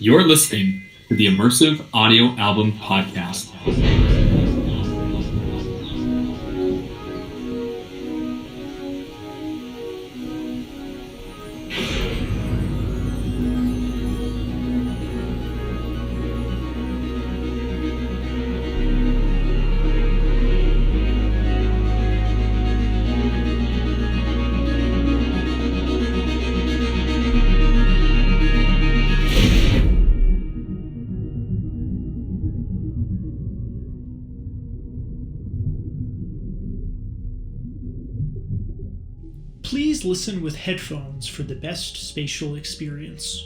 You're listening to the Immersive Audio Album Podcast. Please listen with headphones for the best spatial experience.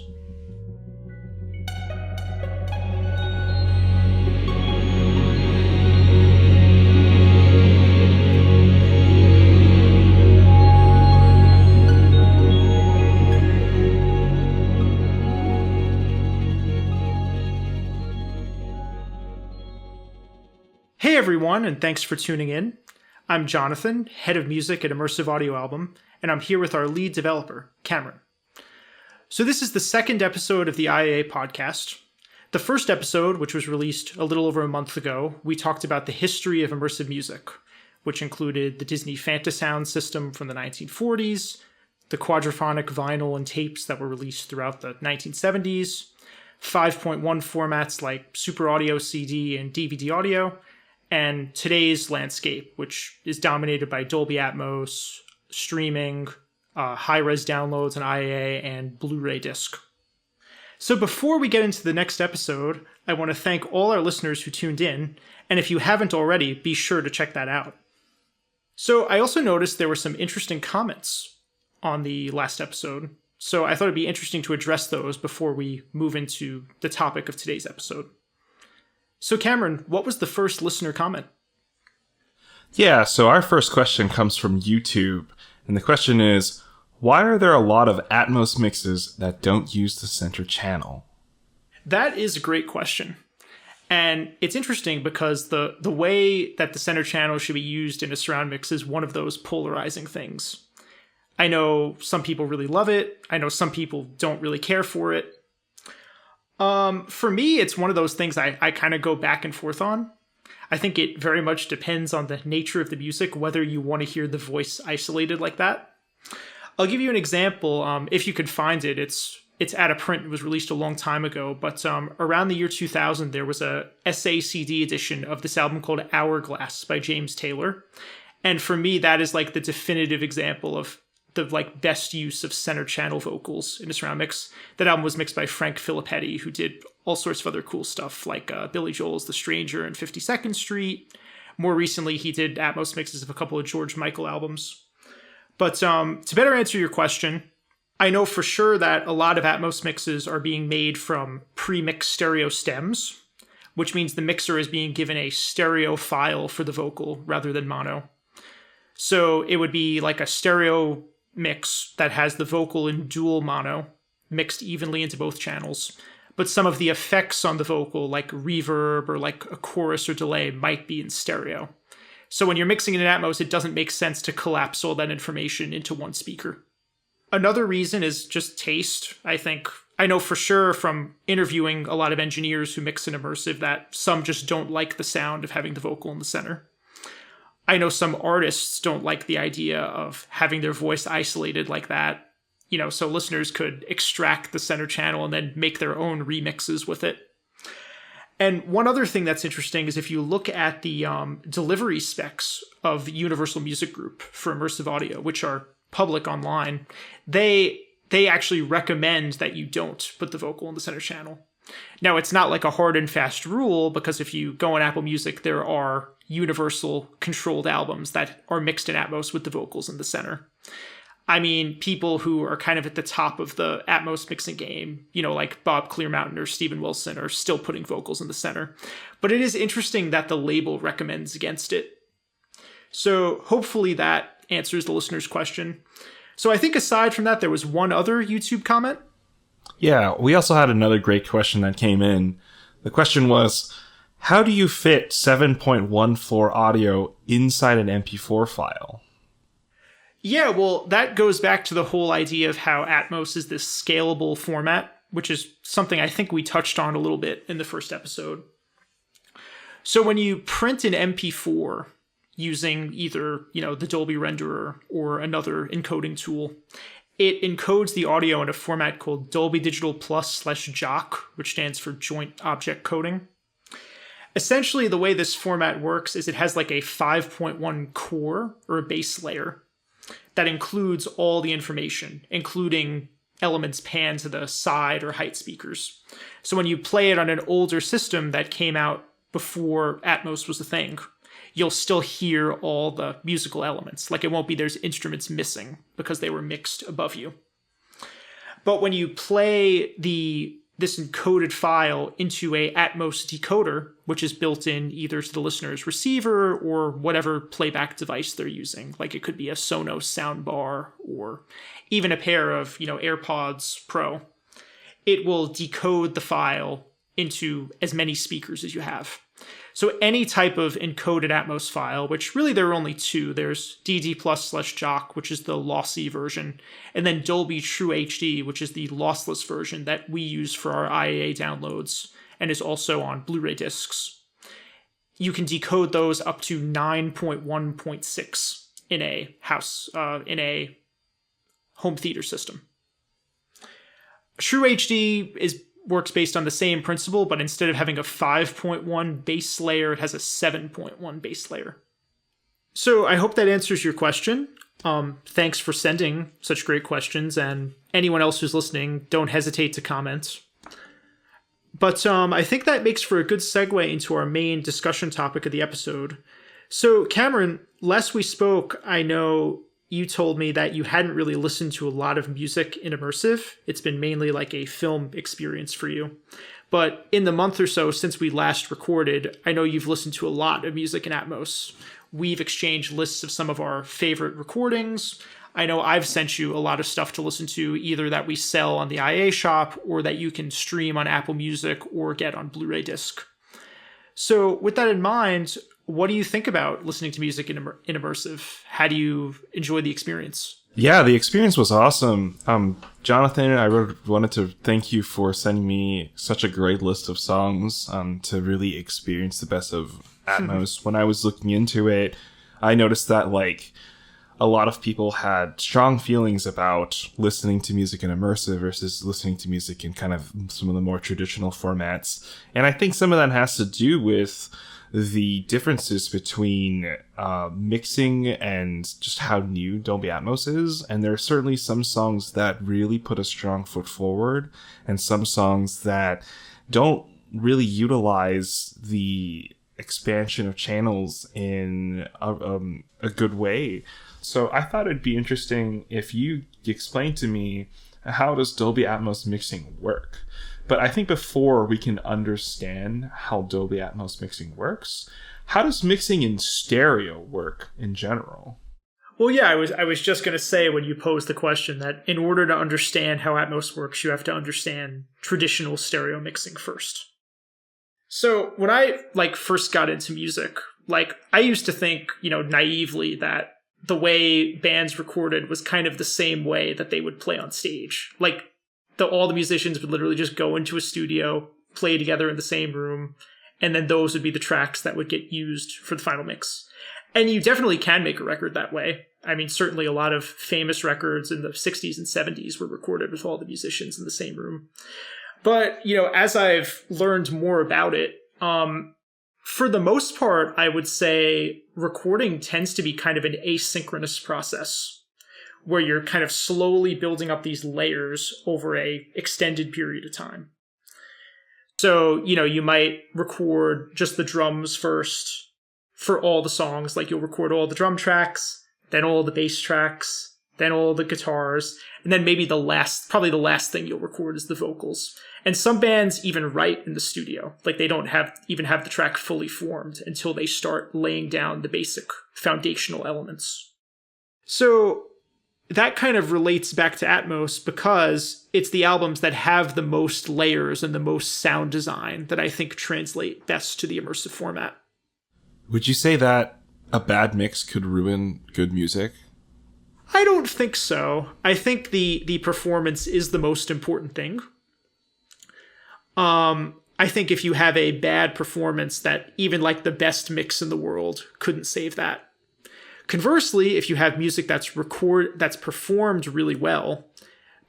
Hey everyone, and thanks for tuning in. I'm Jonathan, head of music at Immersive Audio Album, and I'm here with our lead developer, Cameron. So this is the second episode of the IAA podcast. The first episode, which was released a little over a month ago, we talked about the history of immersive music, which included the Disney Fantasound system from the 1940s, the quadraphonic vinyl and tapes that were released throughout the 1970s, 5.1 formats like Super Audio CD and DVD audio, and today's landscape, which is dominated by Dolby Atmos, streaming, high-res downloads on IAA, and Blu-ray disc. So before we get into the next episode, I want to thank all our listeners who tuned in, and if you haven't already, be sure to check that out. So I also noticed there were some interesting comments on the last episode, so I thought it'd be interesting to address those before we move into the topic of today's episode. So Cameron, what was the first listener comment? Yeah, so our first question comes from YouTube, and the question is, why are there a lot of Atmos mixes that don't use the center channel? That is a great question. And it's interesting because the way that the center channel should be used in a surround mix is one of those polarizing things. I know some people really love it. I know some people don't really care for it. For me, it's one of those things I kind of go back and forth on. I think it very much depends on the nature of the music, whether you want to hear the voice isolated like that. I'll give you an example. If you could find it, it's out of print. It was released a long time ago, but around the year 2000, there was a SACD edition of this album called Hourglass by James Taylor. And for me, that is like the definitive example of the best use of center channel vocals in a surround mix. That album was mixed by Frank Filippetti, who did all sorts of other cool stuff like Billy Joel's The Stranger and 52nd Street. More recently, he did Atmos mixes of a couple of George Michael albums. But to better answer your question, I know for sure that a lot of Atmos mixes are being made from pre-mixed stereo stems, which means the mixer is being given a stereo file for the vocal rather than mono. So it would be like a stereo mix that has the vocal in dual mono, mixed evenly into both channels. But some of the effects on the vocal, like reverb or like a chorus or delay, might be in stereo. So when you're mixing in Atmos, it doesn't make sense to collapse all that information into one speaker. Another reason is just taste, I think. I know for sure from interviewing a lot of engineers who mix in immersive that some just don't like the sound of having the vocal in the center. I know some artists don't like the idea of having their voice isolated like that, so listeners could extract the center channel and then make their own remixes with it. And one other thing that's interesting is if you look at the delivery specs of Universal Music Group for immersive audio, which are public online, they actually recommend that you don't put the vocal in the center channel. Now, it's not like a hard and fast rule, because if you go on Apple Music, there are Universal controlled albums that are mixed in Atmos with the vocals in the center. I mean, people who are kind of at the top of the Atmos mixing game, like Bob Clearmountain or Steven Wilson, are still putting vocals in the center. But it is interesting that the label recommends against it. So hopefully that answers the listener's question. So I think aside from that, there was one other YouTube comment. Yeah, we also had another great question that came in. The question was, how do you fit 7.14 audio inside an MP4 file? Yeah, well, that goes back to the whole idea of how Atmos is this scalable format. which is something I think we touched on a little bit in the first episode. So when you print an MP4 using either, the Dolby renderer or another encoding tool, it encodes the audio in a format called Dolby Digital Plus/JOC, which stands for Joint Object Coding. Essentially, the way this format works is it has like a 5.1 core or a base layer that includes all the information, including elements panned to the side or height speakers. So when you play it on an older system that came out before Atmos was a thing, you'll still hear all the musical elements. Like, it won't be there's instruments missing because they were mixed above you. But when you play this encoded file into a Atmos decoder, which is built in either to the listener's receiver or whatever playback device they're using, like it could be a Sonos soundbar or even a pair of, AirPods Pro, it will decode the file into as many speakers as you have. So any type of encoded Atmos file, which really there are only two, there's DD Plus/JOC, which is the lossy version, and then Dolby True HD, which is the lossless version that we use for our IAA downloads and is also on Blu-ray discs. You can decode those up to 9.1.6 in a home theater system. True HD works based on the same principle, but instead of having a 5.1 base layer, it has a 7.1 base layer. So I hope that answers your question. Thanks for sending such great questions, and anyone else who's listening, don't hesitate to comment. But I think that makes for a good segue into our main discussion topic of the episode. So Cameron, last we spoke, I know you told me that you hadn't really listened to a lot of music in Immersive. It's been mainly like a film experience for you. But in the month or so since we last recorded, I know you've listened to a lot of music in Atmos. We've exchanged lists of some of our favorite recordings. I know I've sent you a lot of stuff to listen to, either that we sell on the IA shop or that you can stream on Apple Music or get on Blu-ray disc. So with that in mind, what do you think about listening to music in Immersive? How do you enjoy the experience? Yeah, the experience was awesome. Jonathan, I wanted to thank you for sending me such a great list of songs to really experience the best of Atmos. When I was looking into it, I noticed that a lot of people had strong feelings about listening to music in Immersive versus listening to music in kind of some of the more traditional formats. And I think some of that has to do with the differences between mixing and just how new Dolby Atmos is. And there are certainly some songs that really put a strong foot forward and some songs that don't really utilize the expansion of channels in a good way. So I thought it'd be interesting if you explained to me, how does Dolby Atmos mixing work? But I think before we can understand how Dolby Atmos mixing works, how does mixing in stereo work in general? Well, yeah, I was just going to say when you posed the question that in order to understand how Atmos works, you have to understand traditional stereo mixing first. So when I first got into music, I used to think, naively that the way bands recorded was kind of the same way that they would play on stage. All the musicians would literally just go into a studio, play together in the same room, and then those would be the tracks that would get used for the final mix. And you definitely can make a record that way. I mean, certainly a lot of famous records in the 60s and 70s were recorded with all the musicians in the same room. But, as I've learned more about it, for the most part, I would say recording tends to be kind of an asynchronous process, where you're kind of slowly building up these layers over a extended period of time. So, you might record just the drums first for all the songs. You'll record all the drum tracks, then all the bass tracks, then all the guitars, and then maybe probably the last thing you'll record is the vocals. And some bands even write in the studio. They don't even have the track fully formed until they start laying down the basic foundational elements. So that kind of relates back to Atmos because it's the albums that have the most layers and the most sound design that I think translate best to the immersive format. Would you say that a bad mix could ruin good music? I don't think so. I think the performance is the most important thing. I think if you have a bad performance, that even like the best mix in the world couldn't save that. Conversely, if you have music that's performed really well,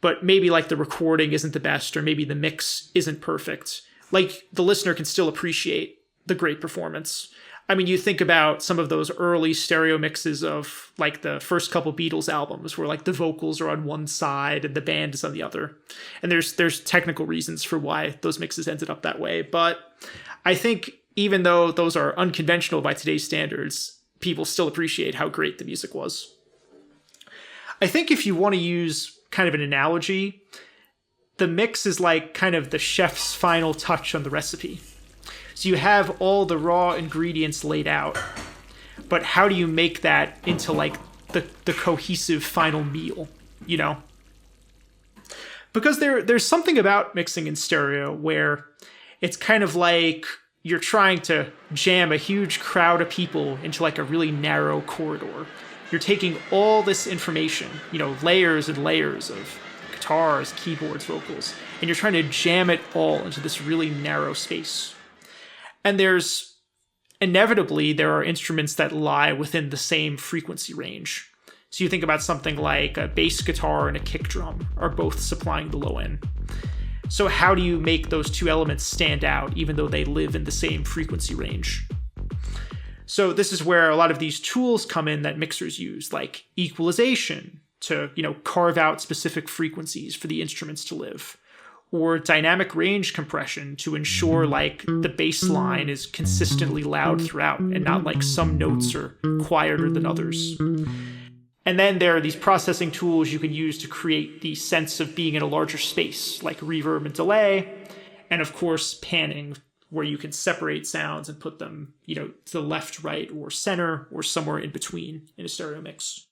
but maybe like the recording isn't the best, or maybe the mix isn't perfect, like the listener can still appreciate the great performance. I mean, you think about some of those early stereo mixes of like the first couple Beatles albums where like the vocals are on one side and the band is on the other. And there's technical reasons for why those mixes ended up that way. But I think even though those are unconventional by today's standards, people still appreciate how great the music was. I think if you want to use kind of an analogy, the mix is like kind of the chef's final touch on the recipe. So you have all the raw ingredients laid out, but how do you make that into like the cohesive final meal, you know? Because there's something about mixing in stereo where it's kind of like you're trying to jam a huge crowd of people into like a really narrow corridor. You're taking all this information, you know, layers and layers of guitars, keyboards, vocals, and you're trying to jam it all into this really narrow space. And inevitably, there are instruments that lie within the same frequency range. So you think about something like a bass guitar and a kick drum are both supplying the low end. So how do you make those two elements stand out, even though they live in the same frequency range? So this is where a lot of these tools come in that mixers use, like equalization to, you know, carve out specific frequencies for the instruments to live, or dynamic range compression to ensure like the bass line is consistently loud throughout and not like some notes are quieter than others. And then there are these processing tools you can use to create the sense of being in a larger space, like reverb and delay, and of course panning, where you can separate sounds and put them, you know, to the left, right, or center, or somewhere in between in a stereo mix.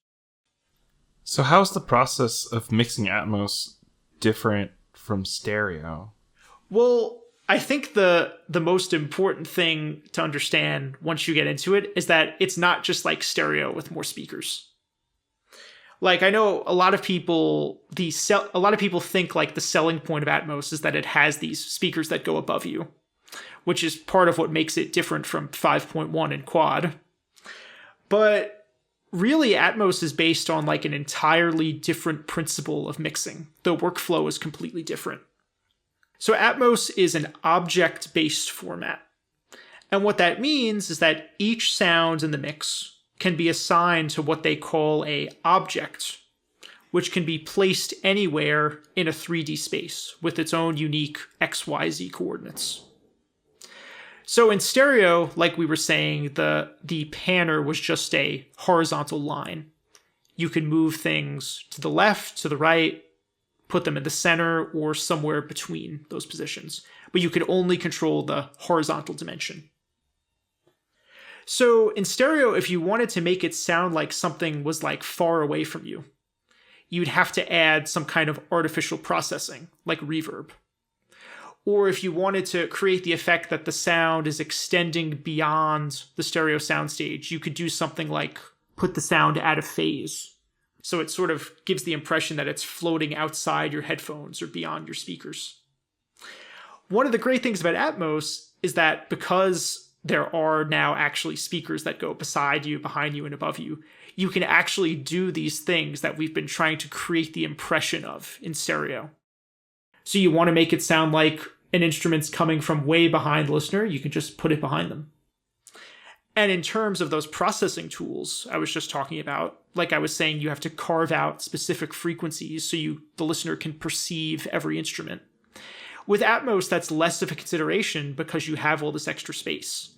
So how's the process of mixing Atmos different from stereo? Well, I think the most important thing to understand once you get into it is that it's not just like stereo with more speakers. Like, I know a lot of people think like the selling point of Atmos is that it has these speakers that go above you, which is part of what makes it different from 5.1 and quad. But really, Atmos is based on like an entirely different principle of mixing. The workflow is completely different. So Atmos is an object-based format. And what that means is that each sound in the mix can be assigned to what they call a object, which can be placed anywhere in a 3D space with its own unique XYZ coordinates. So in stereo, like we were saying, the panner was just a horizontal line. You could move things to the left, to the right, put them in the center, or somewhere between those positions. But you could only control the horizontal dimension. So in stereo, if you wanted to make it sound like something was like far away from you, you'd have to add some kind of artificial processing, like reverb. Or if you wanted to create the effect that the sound is extending beyond the stereo soundstage, you could do something like put the sound out of phase. So it sort of gives the impression that it's floating outside your headphones or beyond your speakers. One of the great things about Atmos is that because there are now actually speakers that go beside you, behind you, and above you, you can actually do these things that we've been trying to create the impression of in stereo. So you want to make it sound like an instrument's coming from way behind the listener, you can just put it behind them. And in terms of those processing tools I was just talking about, like I was saying, you have to carve out specific frequencies so the listener can perceive every instrument. With Atmos, that's less of a consideration because you have all this extra space.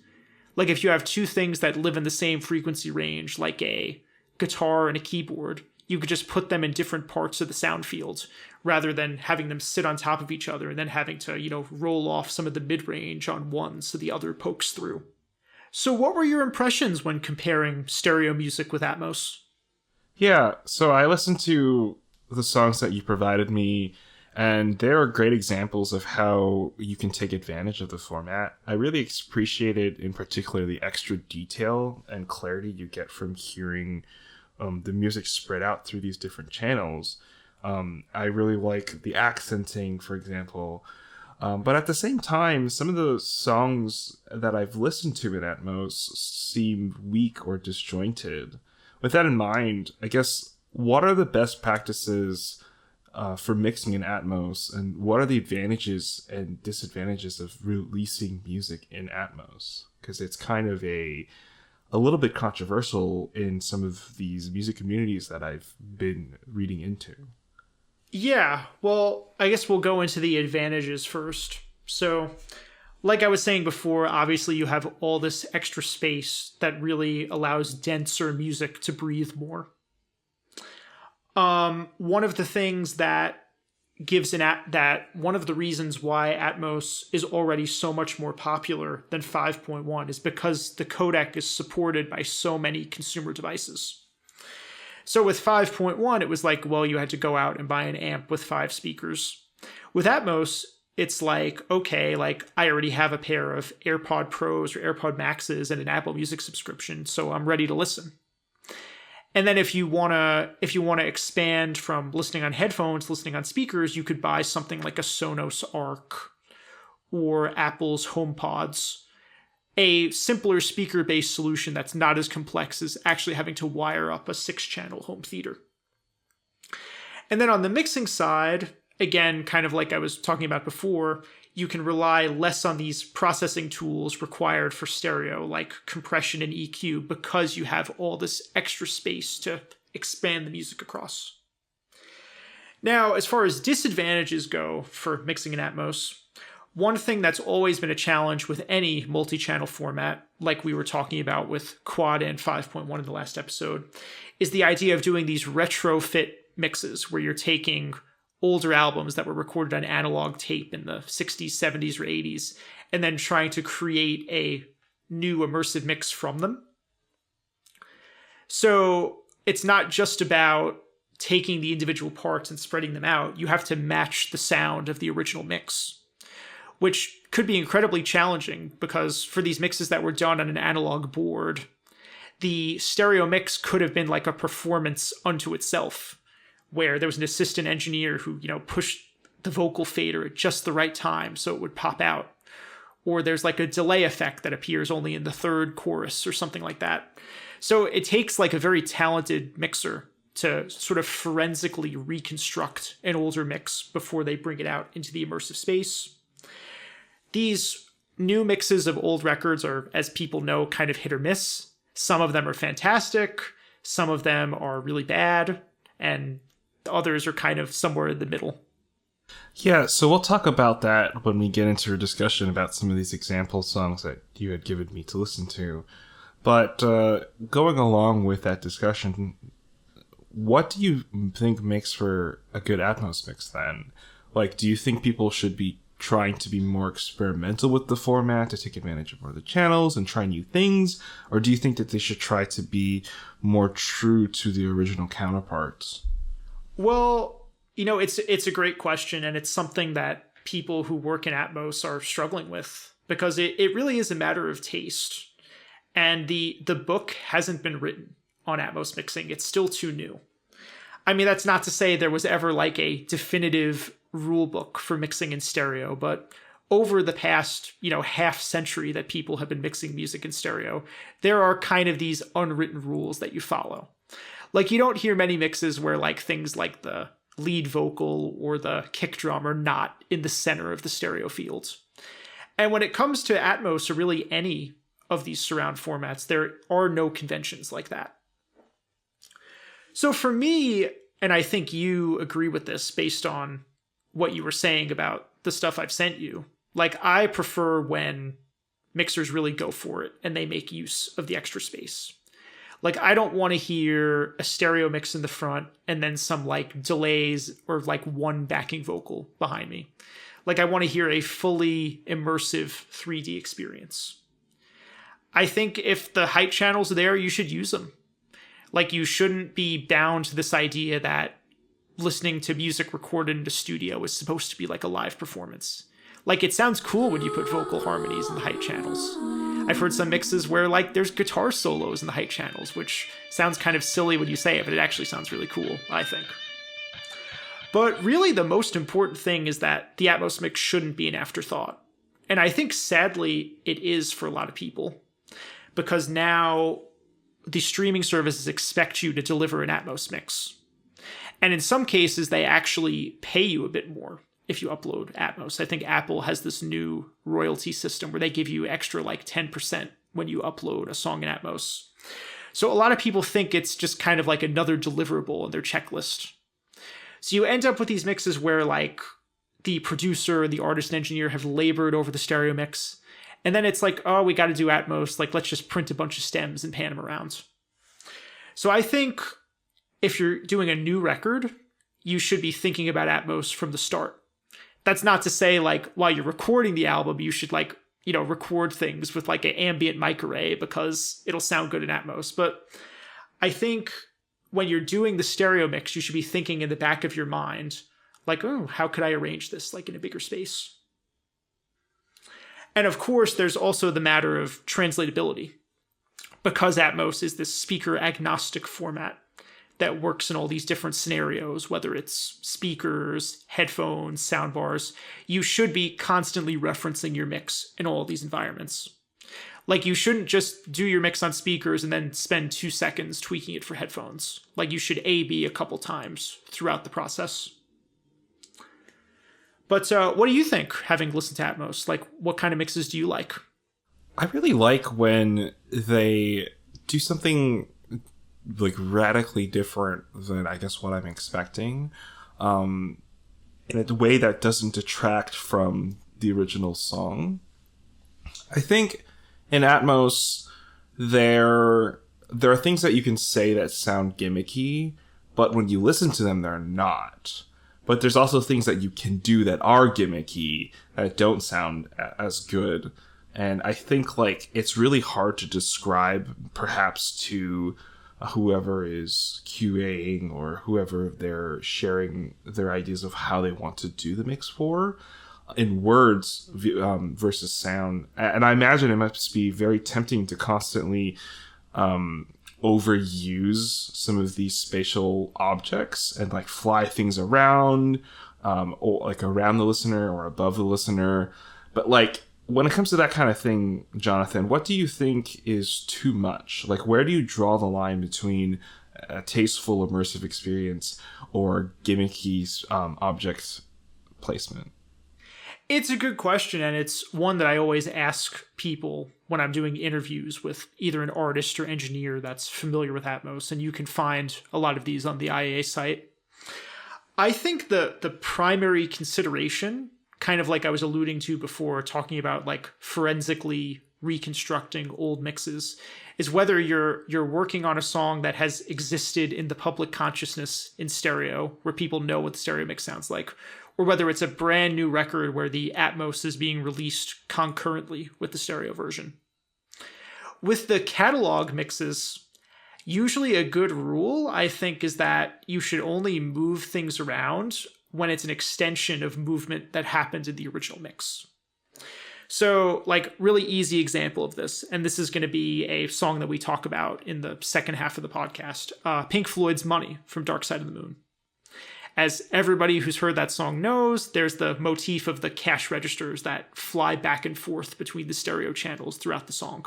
Like if you have two things that live in the same frequency range, like a guitar and a keyboard, you could just put them in different parts of the sound field rather than having them sit on top of each other and then having to, you know, roll off some of the mid-range on one so the other pokes through. So what were your impressions when comparing stereo music with Atmos? Yeah, so I listened to the songs that you provided me, and there are great examples of how you can take advantage of the format. I really appreciated, in particular, the extra detail and clarity you get from hearing the music spread out through these different channels. I really like the accenting, for example. But at the same time, some of the songs that I've listened to in Atmos seem weak or disjointed. With that in mind, I guess, what are the best practices for mixing in Atmos, and what are the advantages and disadvantages of releasing music in Atmos? Because it's kind of a little bit controversial in some of these music communities that I've been reading into. Yeah, well, I guess we'll go into the advantages first. So, like I was saying before, obviously you have all this extra space that really allows denser music to breathe more. One of the things that gives one of the reasons why Atmos is already so much more popular than 5.1 is because the codec is supported by so many consumer devices. So with 5.1, it was like, well, you had to go out and buy an amp with 5 speakers. With Atmos, it's like, okay, like I already have a pair of AirPod Pros or AirPod Maxes and an Apple Music subscription, so I'm ready to listen. And then if you wanna expand from listening on headphones to listening on speakers, you could buy something like a Sonos Arc or Apple's HomePods, a simpler speaker-based solution that's not as complex as actually having to wire up a 6-channel home theater. And then on the mixing side, again, kind of like I was talking about before, you can rely less on these processing tools required for stereo, like compression and EQ, because you have all this extra space to expand the music across. Now, as far as disadvantages go for mixing in Atmos, one thing that's always been a challenge with any multi-channel format, like we were talking about with Quad and 5.1 in the last episode, is the idea of doing these retrofit mixes where you're taking older albums that were recorded on analog tape in the 60s, 70s, or 80s, and then trying to create a new immersive mix from them. So it's not just about taking the individual parts and spreading them out. You have to match the sound of the original mix, which could be incredibly challenging because for these mixes that were done on an analog board, the stereo mix could have been like a performance unto itself, where there was an assistant engineer who, pushed the vocal fader at just the right time so it would pop out. Or there's like a delay effect that appears only in the third chorus or something like that. So it takes like a very talented mixer to sort of forensically reconstruct an older mix before they bring it out into the immersive space. These new mixes of old records are, as people know, kind of hit or miss. Some of them are fantastic, some of them are really bad, and the others are kind of somewhere in the middle. Yeah, so we'll talk about that when we get into a discussion about some of these example songs that you had given me to listen to. But going along with that discussion, what do you think makes for a good Atmos mix then? Like, do you think people should be trying to be more experimental with the format to take advantage of more of the channels and try new things? Or do you think that they should try to be more true to the original counterparts? Well, it's a great question, and it's something that people who work in Atmos are struggling with because it really is a matter of taste. And the book hasn't been written on Atmos mixing. It's still too new. I mean, that's not to say there was ever like a definitive rule book for mixing in stereo, but over the past, half century that people have been mixing music in stereo, there are kind of these unwritten rules that you follow. Like, you don't hear many mixes where like things like the lead vocal or the kick drum are not in the center of the stereo field. And when it comes to Atmos or really any of these surround formats, there are no conventions like that. So for me, and I think you agree with this based on what you were saying about the stuff I've sent you, like I prefer when mixers really go for it and they make use of the extra space. Like, I don't want to hear a stereo mix in the front and then some like delays or like one backing vocal behind me. Like, I want to hear a fully immersive 3D experience. I think if the height channels are there, you should use them. Like, you shouldn't be bound to this idea that listening to music recorded in a studio is supposed to be like a live performance. Like, it sounds cool when you put vocal harmonies in the height channels. I've heard some mixes where like there's guitar solos in the height channels, which sounds kind of silly when you say it, but it actually sounds really cool, I think. But really the most important thing is that the Atmos mix shouldn't be an afterthought. And I think sadly it is for a lot of people, because now the streaming services expect you to deliver an Atmos mix. And in some cases, they actually pay you a bit more if you upload Atmos. I think Apple has this new royalty system where they give you extra like 10% when you upload a song in Atmos. So a lot of people think it's just kind of like another deliverable in their checklist. So you end up with these mixes where like the producer, the artist and engineer have labored over the stereo mix. And then it's like, oh, we got to do Atmos. Like, let's just print a bunch of stems and pan them around. So I think if you're doing a new record, you should be thinking about Atmos from the start. That's not to say like while you're recording the album, you should like, you know, record things with like an ambient mic array because it'll sound good in Atmos. But I think when you're doing the stereo mix, you should be thinking in the back of your mind, like, oh, how could I arrange this like in a bigger space? And of course, there's also the matter of translatability, because Atmos is this speaker agnostic format that works in all these different scenarios, whether it's speakers, headphones, soundbars. You should be constantly referencing your mix in all of these environments. Like, you shouldn't just do your mix on speakers and then spend 2 seconds tweaking it for headphones. Like, you should A/B a couple times throughout the process. But what do you think, having listened to Atmos? Like, what kind of mixes do you like? I really like when they do something like radically different than I guess what I'm expecting, in a way that doesn't detract from the original song. I think in Atmos there are things that you can say that sound gimmicky, but when you listen to them, they're not. But there's also things that you can do that are gimmicky that don't sound as good. And I think like it's really hard to describe perhaps to whoever is QAing or whoever they're sharing their ideas of how they want to do the mix for in words versus sound. And I imagine it must be very tempting to constantly overuse some of these spatial objects and like fly things around, or like around the listener or above the listener. But like, when it comes to that kind of thing, Jonathan, what do you think is too much? Like, where do you draw the line between a tasteful immersive experience or gimmicky object placement? It's a good question, and it's one that I always ask people when I'm doing interviews with either an artist or engineer that's familiar with Atmos, and you can find a lot of these on the IAA site. I think the primary consideration, kind of like I was alluding to before, talking about like forensically reconstructing old mixes, is whether you're working on a song that has existed in the public consciousness in stereo, where people know what the stereo mix sounds like, or whether it's a brand new record where the Atmos is being released concurrently with the stereo version. With the catalog mixes, usually a good rule, I think, is that you should only move things around when it's an extension of movement that happened in the original mix. So, like, really easy example of this, and this is going to be a song that we talk about in the second half of the podcast, Pink Floyd's Money from Dark Side of the Moon. As everybody who's heard that song knows, there's the motif of the cash registers that fly back and forth between the stereo channels throughout the song.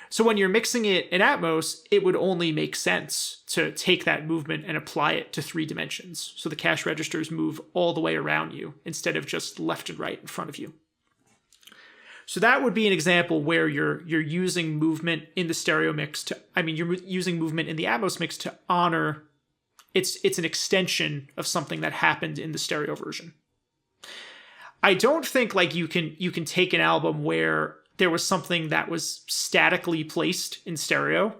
So when you're mixing it in Atmos, it would only make sense to take that movement and apply it to 3 dimensions. So the cash registers move all the way around you instead of just left and right in front of you. So that would be an example where you're using movement in the stereo mix you're using movement in the Atmos mix to honor it's an extension of something that happened in the stereo version. I don't think like you can take an album where there was something that was statically placed in stereo.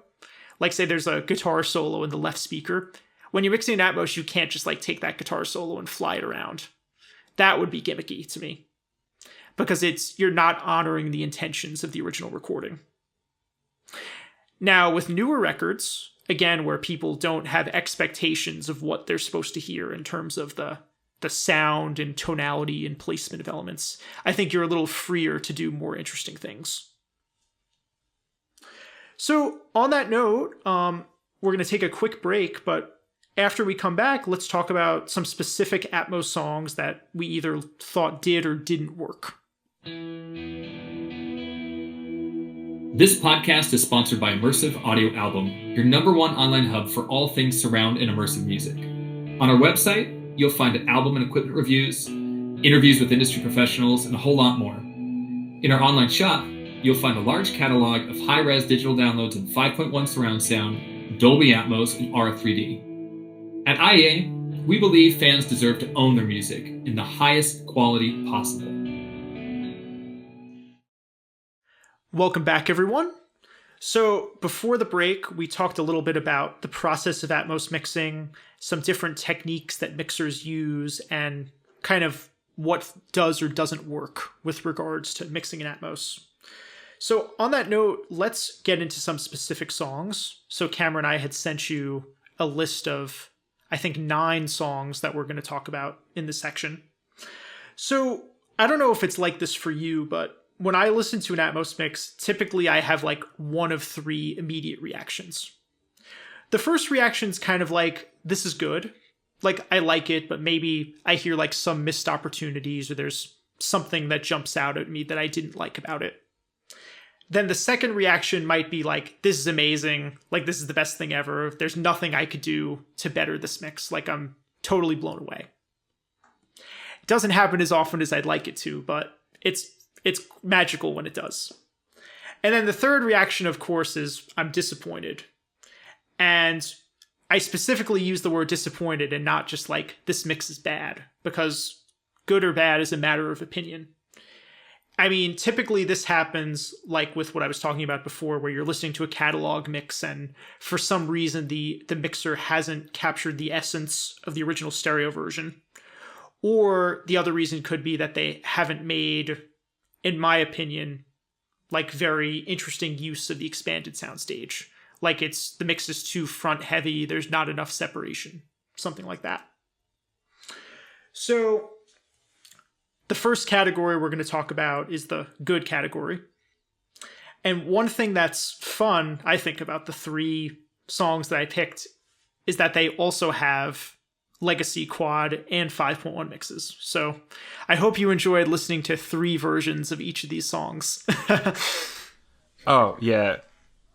Like, say there's a guitar solo in the left speaker. When you're mixing in Atmos, you can't just like take that guitar solo and fly it around. That would be gimmicky to me, because you're not honoring the intentions of the original recording. Now, with newer records, again, where people don't have expectations of what they're supposed to hear in terms of the sound and tonality and placement of elements, I think you're a little freer to do more interesting things. So on that note, we're going to take a quick break, but After we come back, let's talk about some specific Atmos songs that we either thought did or didn't work. This podcast is sponsored by Immersive Audio Album, your #1 online hub for all things surround and immersive music. On our website, you'll find album and equipment reviews, interviews with industry professionals, and a whole lot more. In our online shop, you'll find a large catalog of high-res digital downloads in 5.1 surround sound, Dolby Atmos, and RF3D. At IAA, we believe fans deserve to own their music in the highest quality possible. Welcome back, everyone. So before the break, we talked a little bit about the process of Atmos mixing, some different techniques that mixers use, and kind of what does or doesn't work with regards to mixing in Atmos. So on that note, let's get into some specific songs. So Cameron and I had sent you a list of, I think, 9 songs that we're going to talk about in this section. So I don't know if it's like this for you, but when I listen to an Atmos mix, typically I have like one of 3 immediate reactions. The first reaction is kind of like, this is good. Like, I like it, but maybe I hear like some missed opportunities or there's something that jumps out at me that I didn't like about it. Then the second reaction might be like, this is amazing. Like, this is the best thing ever. There's nothing I could do to better this mix. Like, I'm totally blown away. It doesn't happen as often as I'd like it to, but it's magical when it does. And then the third reaction, of course, is I'm disappointed. And I specifically use the word disappointed and not just like, this mix is bad, because good or bad is a matter of opinion. I mean, typically this happens like with what I was talking about before, where you're listening to a catalog mix and for some reason the mixer hasn't captured the essence of the original stereo version. Or the other reason could be that they haven't made, in my opinion, like very interesting use of the expanded soundstage. Like the mix is too front heavy, there's not enough separation, something like that. So the first category we're going to talk about is the good category. And one thing that's fun, I think, about the 3 songs that I picked is that they also have legacy quad and 5.1 mixes. So I hope you enjoyed listening to 3 versions of each of these songs. Oh, yeah.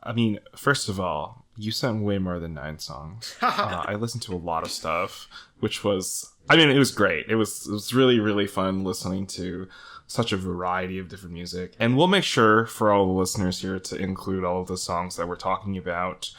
I mean, first of all, you sent way more than 9 songs. I listened to a lot of stuff, which was, I mean, it was great. It was really, really fun listening to such a variety of different music. And we'll make sure for all the listeners here to include all of the songs that we're talking about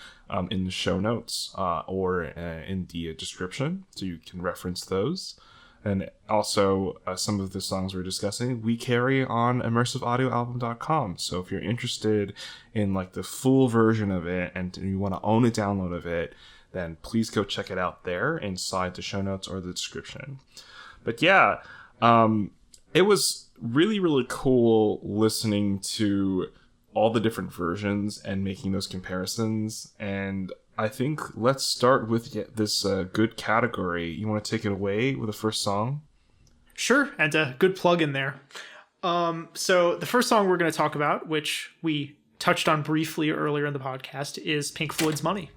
in the show notes or in the description, so you can reference those. And also, some of the songs we're discussing, we carry on immersiveaudioalbum.com. So if you're interested in like the full version of it and you want to own a download of it, then please go check it out there inside the show notes or the description. But yeah, it was really, really cool listening to all the different versions and making those comparisons. And I think let's start with this good category. You want to take it away with the first song? Sure, and a good plug in there. So the first song we're going to talk about, which we touched on briefly earlier in the podcast, is Pink Floyd's Money.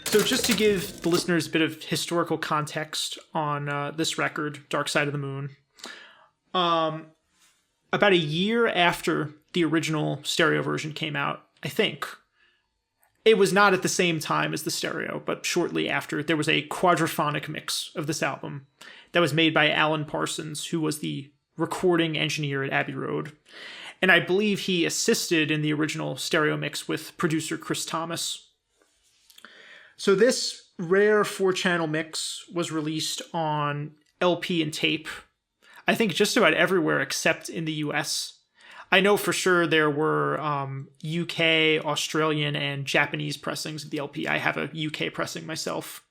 So just to give the listeners a bit of historical context on this record, Dark Side of the Moon, about a year after the original stereo version came out, I think, it was not at the same time as the stereo, but shortly after, there was a quadraphonic mix of this album that was made by Alan Parsons, who was the recording engineer at Abbey Road. And I believe he assisted in the original stereo mix with producer Chris Thomas. So this rare 4-channel mix was released on LP and tape, I think just about everywhere except in the US. I know for sure there were UK, Australian, and Japanese pressings of the LP. I have a UK pressing myself.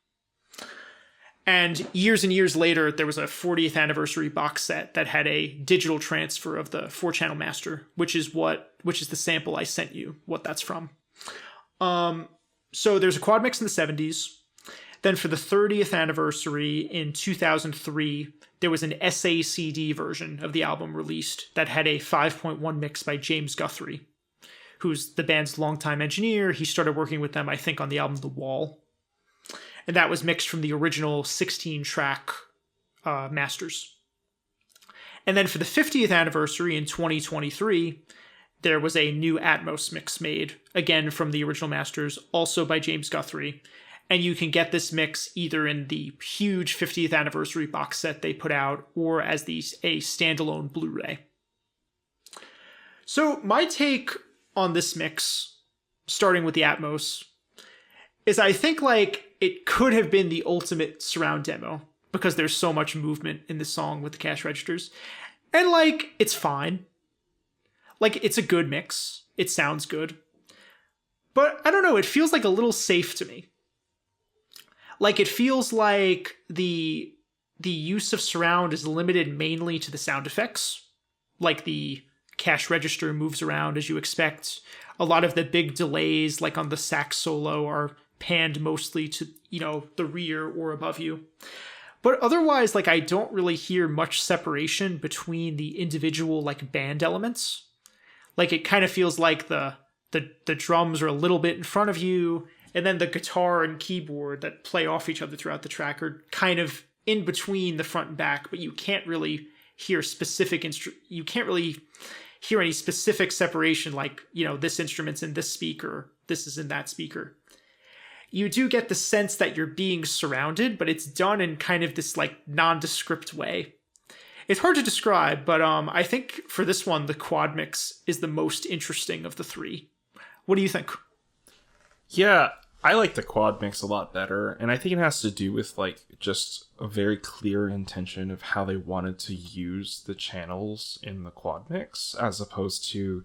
And years later, there was a 40th anniversary box set that had a digital transfer of the 4-channel master, which is the sample I sent you, what that's from. So there's a quad mix in the 70s. Then for the 30th anniversary in 2003, there was an SACD version of the album released that had a 5.1 mix by James Guthrie, who's the band's longtime engineer. He started working with them, I think, on the album The Wall. and that was mixed from the original 16-track masters. And then for the 50th anniversary in 2023, there was a new Atmos mix made, again from the original masters, also by James Guthrie. And you can get this mix either in the huge 50th anniversary box set they put out or as a standalone Blu-ray. So my take on this mix, starting with the Atmos, is I think like it could have been the ultimate surround demo because there's so much movement in this song with the cash registers. And like, it's fine. Like, it's a good mix. It sounds good. But I don't know, it feels like a little safe to me. Like, it feels like the use of surround is limited mainly to the sound effects. Like, the cash register moves around as you expect. A lot of the big delays, like on the sax solo, are panned mostly to, the rear or above you. But otherwise, like, I don't really hear much separation between the individual, like, band elements. Like, it kind of feels like the drums are a little bit in front of you, and then the guitar and keyboard that play off each other throughout the track are kind of in between the front and back, but you can't really hear you can't really hear any specific separation, like, this instrument's in this speaker, this is in that speaker. You do get the sense that you're being surrounded, but it's done in kind of this, like, nondescript way. It's hard to describe, but I think for this one, the quad mix is the most interesting of the three. What do you think? Yeah, I like the quad mix a lot better, and I think it has to do with, like, just a very clear intention of how they wanted to use the channels in the quad mix, as opposed to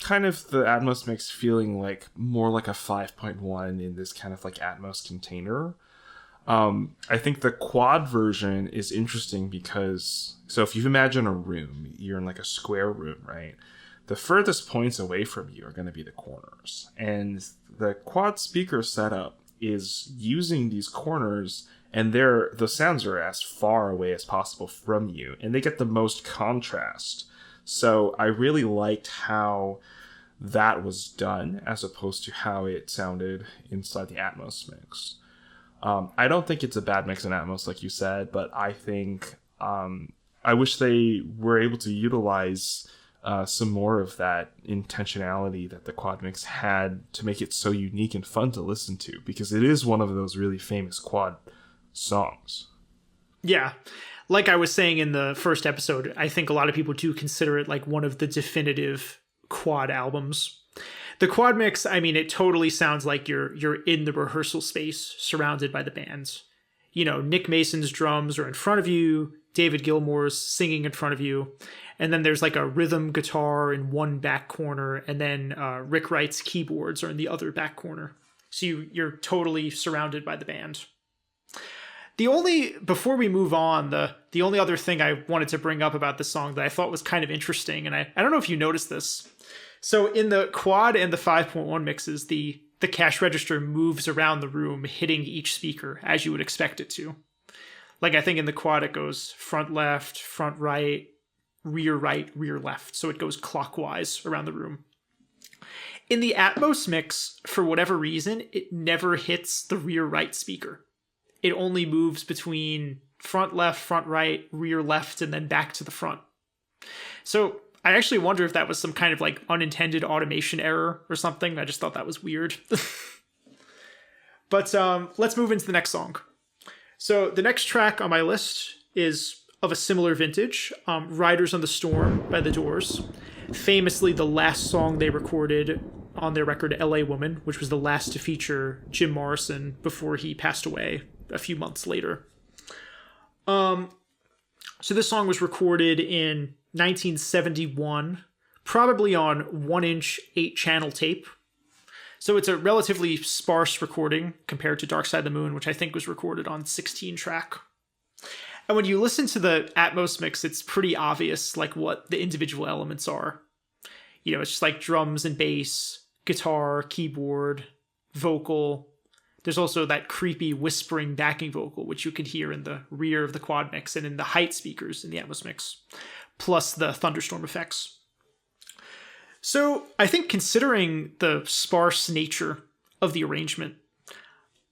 kind of the Atmos mix feeling like more like a 5.1 in this kind of like Atmos container. I think the quad version is interesting because, so if you imagine a room, you're in like a square room, right? The furthest points away from you are going to be the corners. And the quad speaker setup is using these corners, and the sounds are as far away as possible from you, and they get the most contrast. So I really liked how that was done as opposed to how it sounded inside the Atmos mix. I don't think it's a bad mix in Atmos, like you said, but I think I wish they were able to utilize some more of that intentionality that the quad mix had to make it so unique and fun to listen to, because it is one of those really famous quad songs. Yeah. Like I was saying in the first episode, I think a lot of people do consider it like one of the definitive quad albums. The quad mix, I mean, it totally sounds like you're in the rehearsal space surrounded by the bands. Nick Mason's drums are in front of you, David Gilmour's singing in front of you, and then there's like a rhythm guitar in one back corner, and then Rick Wright's keyboards are in the other back corner. So you're totally surrounded by the band. Before we move on, the only other thing I wanted to bring up about this song that I thought was kind of interesting, and I don't know if you noticed this. So in the quad and the 5.1 mixes, the cash register moves around the room, hitting each speaker as you would expect it to. Like, I think in the quad it goes front left, front right, rear left. So it goes clockwise around the room. In the Atmos mix, for whatever reason, it never hits the rear right speaker. It only moves between front left, front right, rear left, and then back to the front. So I actually wonder if that was some kind of like unintended automation error or something. I just thought that was weird. But let's move into the next song. So the next track on my list is of a similar vintage, Riders on the Storm by The Doors. Famously the last song they recorded on their record LA Woman, which was the last to feature Jim Morrison before he passed away a few months later. So this song was recorded in 1971, probably on 1-inch 8-channel tape. So it's a relatively sparse recording compared to Dark Side of the Moon, which I think was recorded on 16-track. And when you listen to the Atmos mix, it's pretty obvious like what the individual elements are. It's just like drums and bass, guitar, keyboard, vocal. There's also that creepy whispering backing vocal, which you can hear in the rear of the quad mix and in the height speakers in the Atmos mix, plus the thunderstorm effects. So I think considering the sparse nature of the arrangement,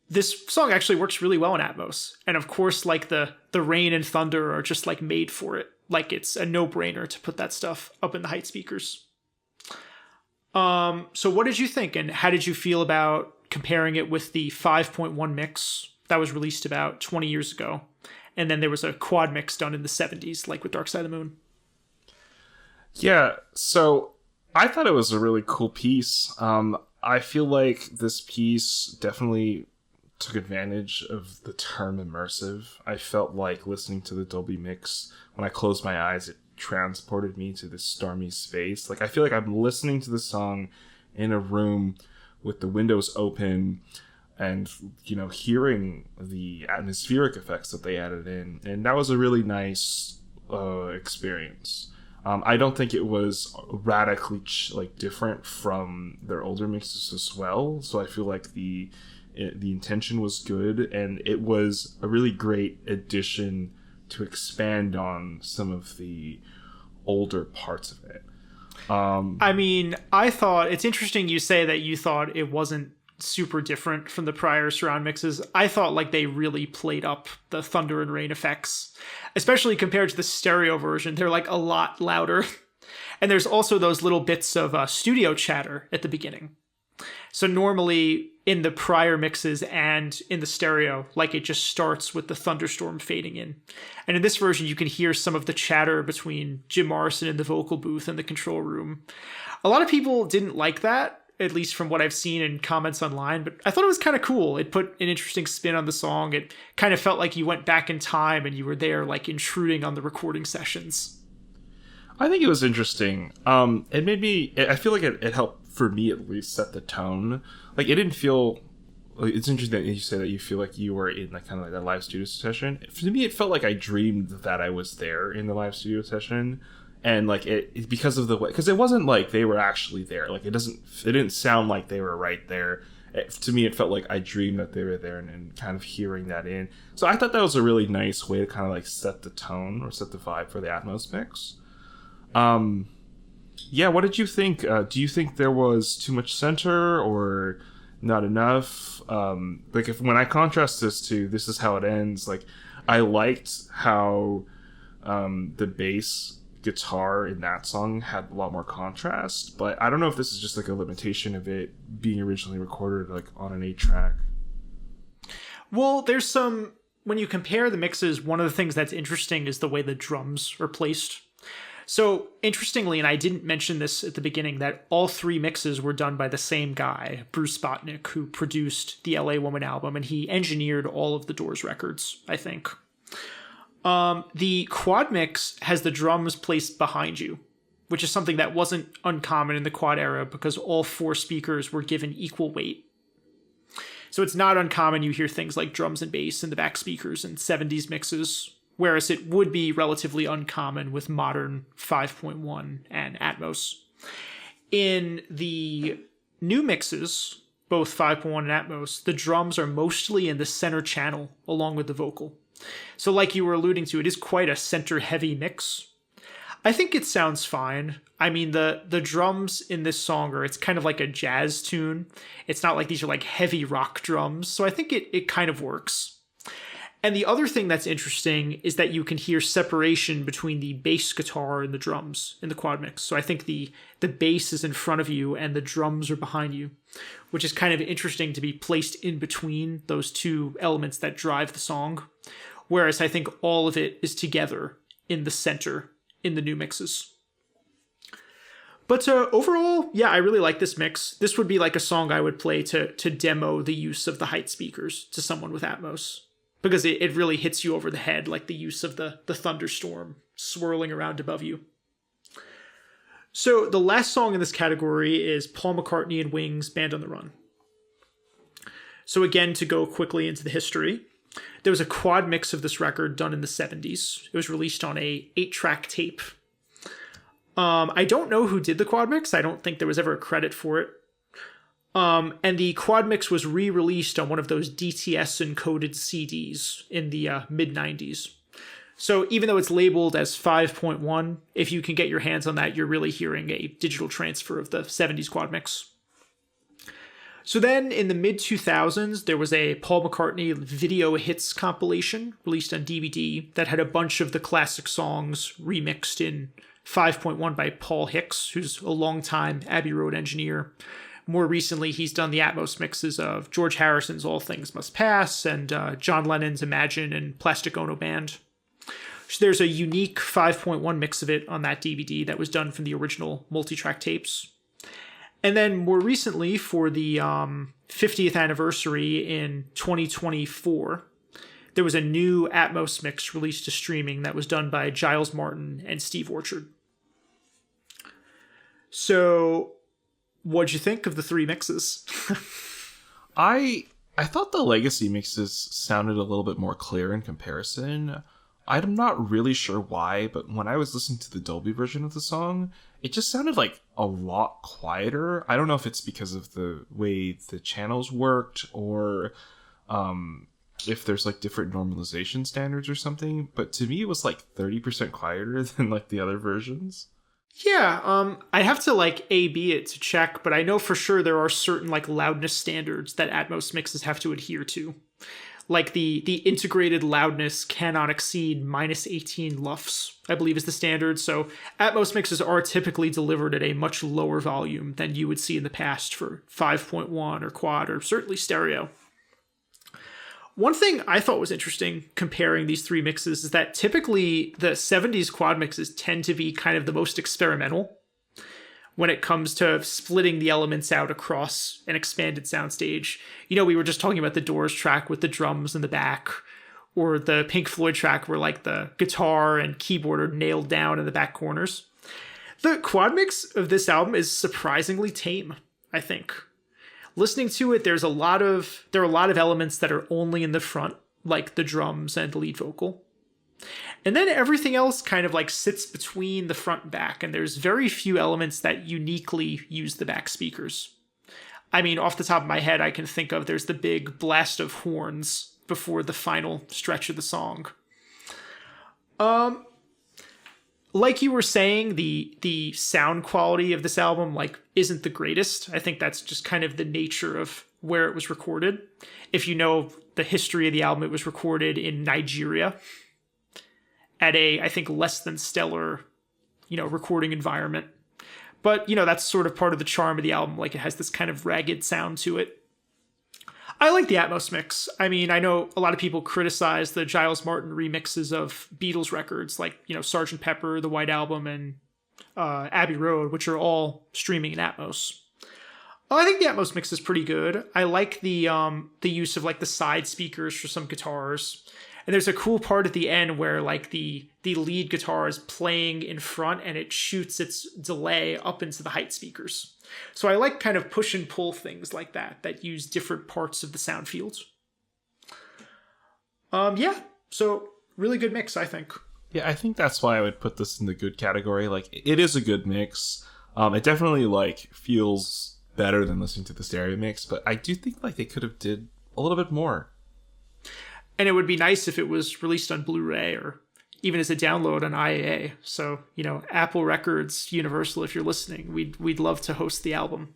this song actually works really well in Atmos. And of course, like the rain and thunder are just like made for it. Like it's a no-brainer to put that stuff up in the height speakers. So what did you think, and how did you feel about comparing it with the 5.1 mix that was released about 20 years ago? And then there was a quad mix done in the 70s, like with Dark Side of the Moon. Yeah, so I thought it was a really cool piece. I feel like this piece definitely took advantage of the term immersive. I felt like listening to the Dolby mix, when I closed my eyes, it transported me to this stormy space. Like, I feel like I'm listening to the song in a room with the windows open and, you know, hearing the atmospheric effects that they added in. And that was a really nice experience. I don't think it was radically different from their older mixes as well. So I feel like the intention was good, and it was a really great addition to expand on some of the older parts of it. I mean, I thought it's interesting you say that you thought it wasn't super different from the prior surround mixes. I thought like they really played up the thunder and rain effects, especially compared to the stereo version. They're like a lot louder. And there's also those little bits of studio chatter at the beginning. So normally in the prior mixes and in the stereo, like it just starts with the thunderstorm fading in. And in this version, you can hear some of the chatter between Jim Morrison in the vocal booth and the control room. A lot of people didn't like that, at least from what I've seen in comments online, but I thought it was kind of cool. It put an interesting spin on the song. It kind of felt like you went back in time and you were there, like intruding on the recording sessions. I think it was interesting. It made me, I feel like it helped, for me at least, set the tone. Like, it didn't feel, it's interesting that you say that you feel like you were in like kind of like a live studio session. For me, it felt like I dreamed that I was there in the live studio session. And like it because of the way, because it wasn't like they were actually there. Like it didn't sound like they were right there. To me, it felt like I dreamed that they were there, and kind of hearing that in. So I thought that was a really nice way to kind of like set the tone or set the vibe for the Atmos mix. Yeah, what did you think? Do you think there was too much center or not enough? Like when I contrast this to This Is How It Ends, like I liked how the bass guitar in that song had a lot more contrast, but I don't know if this is just like a limitation of it being originally recorded like on an 8-track. Well, there's some, when you compare the mixes, one of the things that's interesting is the way the drums are placed. So interestingly, and I didn't mention this at the beginning, that all 3 mixes were done by the same guy, Bruce Spotnick, who produced the LA Woman album, and he engineered all of the Doors records, I think. The quad mix has the drums placed behind you, which is something that wasn't uncommon in the quad era because all 4 speakers were given equal weight. So it's not uncommon you hear things like drums and bass in the back speakers in 70s mixes, whereas it would be relatively uncommon with modern 5.1 and Atmos. In the new mixes, both 5.1 and Atmos, the drums are mostly in the center channel along with the vocal. So like you were alluding to, it is quite a center-heavy mix. I think it sounds fine. I mean, the drums in this song it's kind of like a jazz tune. It's not like these are like heavy rock drums. So I think it kind of works. And the other thing that's interesting is that you can hear separation between the bass guitar and the drums in the quad mix. So I think the bass is in front of you and the drums are behind you, which is kind of interesting to be placed in between those 2 elements that drive the song. Whereas I think all of it is together in the center in the new mixes. But overall, yeah, I really like this mix. This would be like a song I would play to demo the use of the height speakers to someone with Atmos. Because it really hits you over the head, like the use of the thunderstorm swirling around above you. So the last song in this category is Paul McCartney and Wings' Band on the Run. So again, to go quickly into the history, there was a quad mix of this record done in the 70s. It was released on a 8-track tape. I don't know who did the quad mix. I don't think there was ever a credit for it. And the quad mix was re-released on one of those DTS encoded CDs in the mid-90s. So even though it's labeled as 5.1, if you can get your hands on that, you're really hearing a digital transfer of the 70s quad mix. So then in the mid 2000s, there was a Paul McCartney video hits compilation released on DVD that had a bunch of the classic songs remixed in 5.1 by Paul Hicks, who's a longtime Abbey Road engineer. More recently, he's done the Atmos mixes of George Harrison's All Things Must Pass and John Lennon's Imagine and Plastic Ono Band. So there's a unique 5.1 mix of it on that DVD that was done from the original multi-track tapes. And then more recently, for the 50th anniversary in 2024, there was a new Atmos mix released to streaming that was done by Giles Martin and Steve Orchard. So, what'd you think of the three mixes? I thought the legacy mixes sounded a little bit more clear in comparison. I'm not really sure why, but when I was listening to the Dolby version of the song, it just sounded like a lot quieter. I don't know if it's because of the way the channels worked or if there's like different normalization standards or something, but to me it was like 30% quieter than like the other versions. Yeah, I have to like A/B it to check, but I know for sure there are certain like loudness standards that Atmos mixes have to adhere to. Like the integrated loudness cannot exceed minus 18 LUFS, I believe is the standard. So Atmos mixes are typically delivered at a much lower volume than you would see in the past for 5.1 or quad or certainly stereo. One thing I thought was interesting comparing these three mixes is that typically the 70s quad mixes tend to be kind of the most experimental when it comes to splitting the elements out across an expanded soundstage. You know, we were just talking about the Doors track with the drums in the back, or the Pink Floyd track where like the guitar and keyboard are nailed down in the back corners. The quad mix of this album is surprisingly tame, I think. Listening to it, there are a lot of elements that are only in the front, like the drums and the lead vocal. And then everything else kind of like sits between the front and back, and there's very few elements that uniquely use the back speakers. I mean, off the top of my head, I can think of there's the big blast of horns before the final stretch of the song. Like you were saying, the sound quality of this album like isn't the greatest. I think that's just kind of the nature of where it was recorded. If you know the history of the album, it was recorded in Nigeria at a, I think, less than stellar, recording environment. But, that's sort of part of the charm of the album. Like, it has this kind of ragged sound to it. I like the Atmos mix. I mean, I know a lot of people criticize the Giles Martin remixes of Beatles records, like, Sgt. Pepper, The White Album, and Abbey Road, which are all streaming in Atmos. I think the Atmos mix is pretty good. I like the use of, like, the side speakers for some guitars. And there's a cool part at the end where like the lead guitar is playing in front and it shoots its delay up into the height speakers. So I like kind of push and pull things like that use different parts of the sound fields. So really good mix, I think. Yeah, I think that's why I would put this in the good category. Like, it is a good mix. It definitely like feels better than listening to the stereo mix, but I do think like they could have did a little bit more. And it would be nice if it was released on Blu-ray or even as a download on IAA. So, Apple Records, Universal, if you're listening, we'd love to host the album.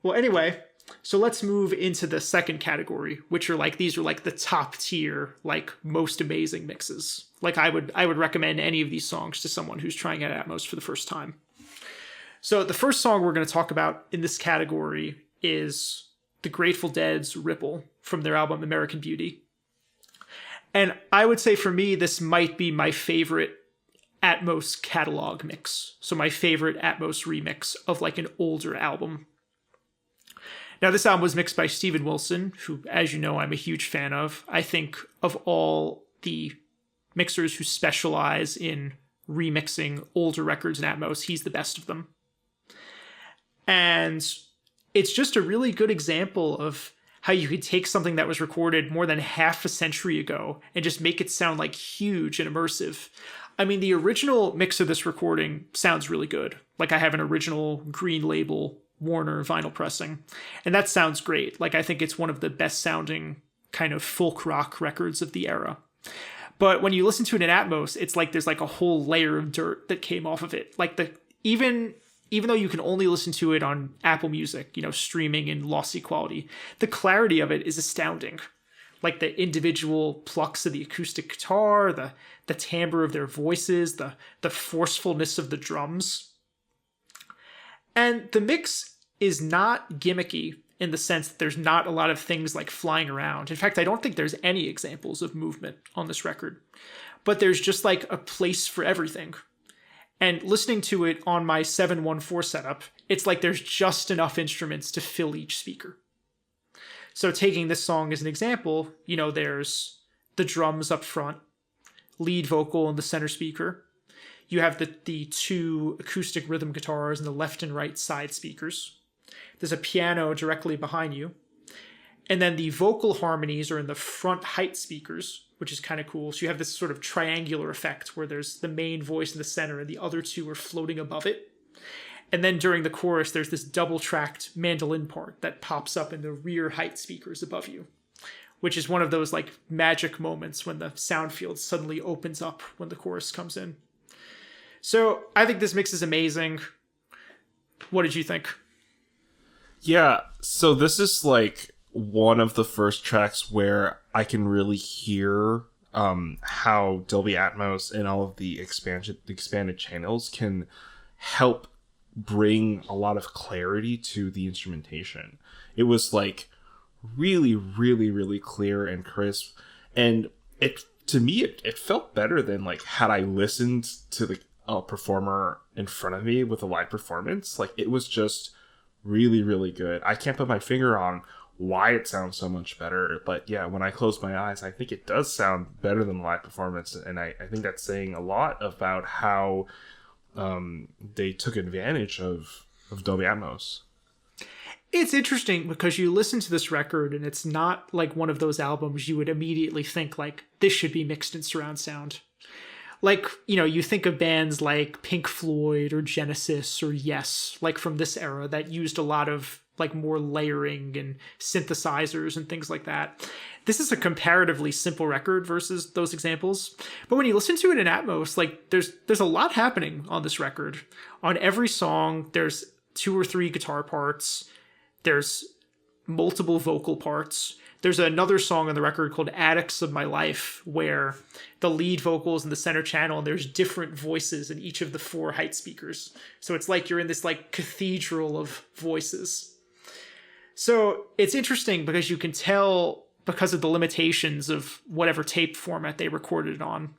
Well, anyway, so let's move into the second category, which are these are the top tier, most amazing mixes. I would recommend any of these songs to someone who's trying out Atmos for the first time. So the first song we're going to talk about in this category is the Grateful Dead's Ripple from their album American Beauty. And I would say for me, this might be my favorite Atmos catalog mix. So my favorite Atmos remix of an older album. Now this album was mixed by Steven Wilson, who, as you know, I'm a huge fan of. I think of all the mixers who specialize in remixing older records in Atmos, he's the best of them. And it's just a really good example of how you could take something that was recorded more than half a century ago and just make it sound huge and immersive. I mean, the original mix of this recording sounds really good. I have an original Green Label Warner vinyl pressing, and that sounds great. I think it's one of the best sounding kind of folk rock records of the era. But when you listen to it in Atmos, it's there's a whole layer of dirt that came off of it. Even even though you can only listen to it on Apple Music, streaming in lossy quality, the clarity of it is astounding. Like the individual plucks of the acoustic guitar, the timbre of their voices, the forcefulness of the drums. And the mix is not gimmicky in the sense that there's not a lot of things like flying around. In fact, I don't think there's any examples of movement on this record. But there's just like a place for everything. And listening to it on my 714 setup, it's like there's just enough instruments to fill each speaker. So taking this song as an example, there's the drums up front, lead vocal in the center speaker. You have the two acoustic rhythm guitars in the left and right side speakers. There's a piano directly behind you. And then the vocal harmonies are in the front height speakers, which is kind of cool. So you have this sort of triangular effect where there's the main voice in the center and the other two are floating above it. And then during the chorus, there's this double-tracked mandolin part that pops up in the rear height speakers above you, which is one of those like magic moments when the sound field suddenly opens up when the chorus comes in. So I think this mix is amazing. What did you think? Yeah, so this is like one of the first tracks where I can really hear how Dolby Atmos and all of the expanded channels can help bring a lot of clarity to the instrumentation. It was like really, really, really clear and crisp, and it felt better than like had I listened to the performer in front of me with a live performance. Like it was just really, really good. I can't put my finger on why it sounds so much better, but yeah, when I close my eyes, I think it does sound better than the live performance, and I think that's saying a lot about how they took advantage of Dolby Atmos. It's interesting because you listen to this record and it's not like one of those albums you would immediately think like this should be mixed in surround sound. Like, you think of bands like Pink Floyd or Genesis or Yes, like from this era that used a lot of like more layering and synthesizers and things like that. This is a comparatively simple record versus those examples. But when you listen to it in Atmos, like there's a lot happening on this record. On every song, there's 2 or 3 guitar parts. There's multiple vocal parts. There's another song on the record called Addicts of My Life where the lead vocal is in the center channel and there's different voices in each of the 4 height speakers. So it's like you're in this like cathedral of voices. So it's interesting because you can tell because of the limitations of whatever tape format they recorded it on.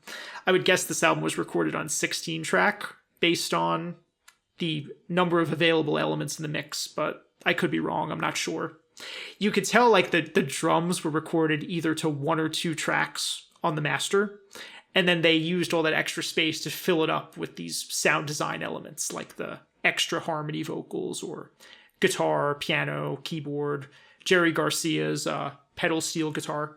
I would guess this album was recorded on 16 track based on the number of available elements in the mix, but I could be wrong. I'm not sure. You could tell like the drums were recorded either to 1 or 2 tracks on the master, and then they used all that extra space to fill it up with these sound design elements like the extra harmony vocals or guitar, piano, keyboard, Jerry Garcia's pedal steel guitar.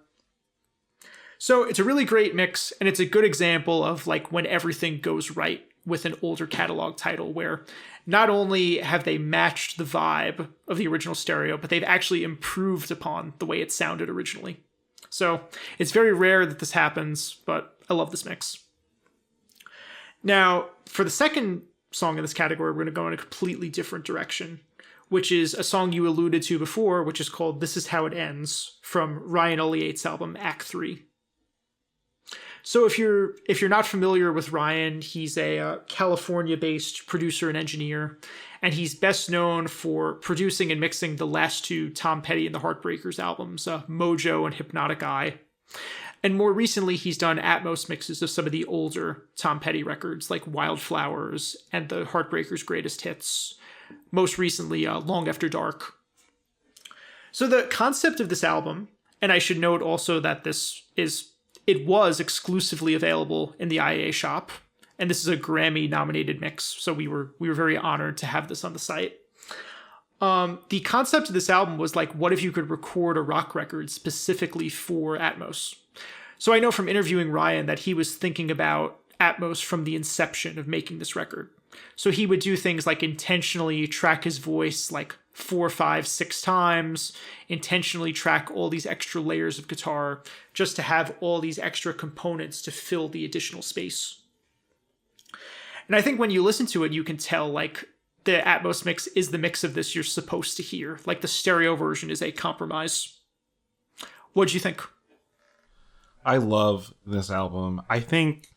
So it's a really great mix, and it's a good example of like when everything goes right with an older catalog title where not only have they matched the vibe of the original stereo, but they've actually improved upon the way it sounded originally. So it's very rare that this happens, but I love this mix. Now, for the second song in this category, we're going to go in a completely different direction, which is a song you alluded to before, which is called This Is How It Ends, from Ryan Ulyate's album Act 3. So if you're not familiar with Ryan, he's a California-based producer and engineer, and he's best known for producing and mixing the last 2 Tom Petty and the Heartbreakers albums, Mojo and Hypnotic Eye. And more recently, he's done Atmos mixes of some of the older Tom Petty records, like Wildflowers and the Heartbreakers' Greatest Hits. Most recently, Long After Dark. So the concept of this album, and I should note also that it was exclusively available in the IAA shop, and this is a Grammy-nominated mix, so we were very honored to have this on the site. The concept of this album was like, what if you could record a rock record specifically for Atmos? So I know from interviewing Ryan that he was thinking about Atmos from the inception of making this record. So he would do things like intentionally track his voice like 4, 5, 6 times, intentionally track all these extra layers of guitar just to have all these extra components to fill the additional space. And I think when you listen to it, you can tell like the Atmos mix is the mix of this you're supposed to hear. Like the stereo version is a compromise. What'd you think? I love this album. I think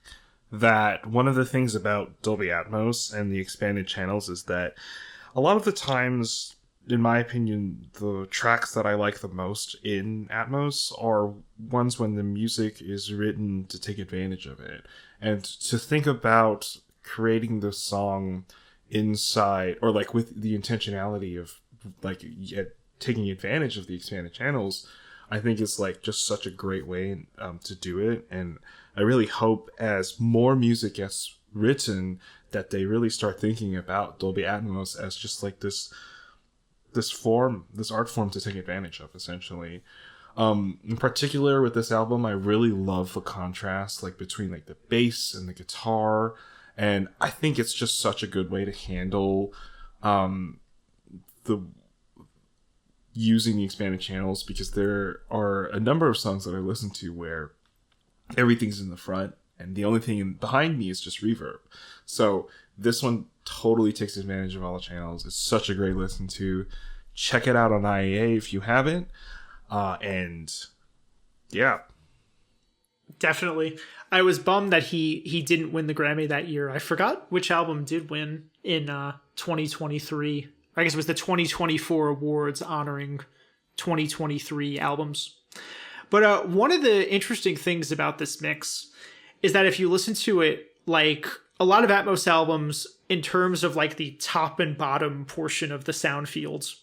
that one of the things about Dolby Atmos and the expanded channels is that a lot of the times, in my opinion, the tracks that I like the most in Atmos are ones when the music is written to take advantage of it. And to think about creating the song inside, or like with the intentionality of like taking advantage of the expanded channels, I think is like just such a great way to do it. And I really hope as more music gets written that they really start thinking about Dolby Atmos as just like this art form to take advantage of, essentially. In particular with this album, I really love the contrast like between like the bass and the guitar, and I think it's just such a good way to handle the using the expanded channels, because there are a number of songs that I listen to where everything's in the front and the only thing behind me is just reverb. So this one totally takes advantage of all the channels. It's such a great listen to. Check it out on IAA if you haven't. And yeah. Definitely. I was bummed that he didn't win the Grammy that year. I forgot which album did win in 2023. I guess it was the 2024 awards honoring 2023 albums. But one of the interesting things about this mix is that if you listen to it, like a lot of Atmos albums, in terms of like the top and bottom portion of the sound fields,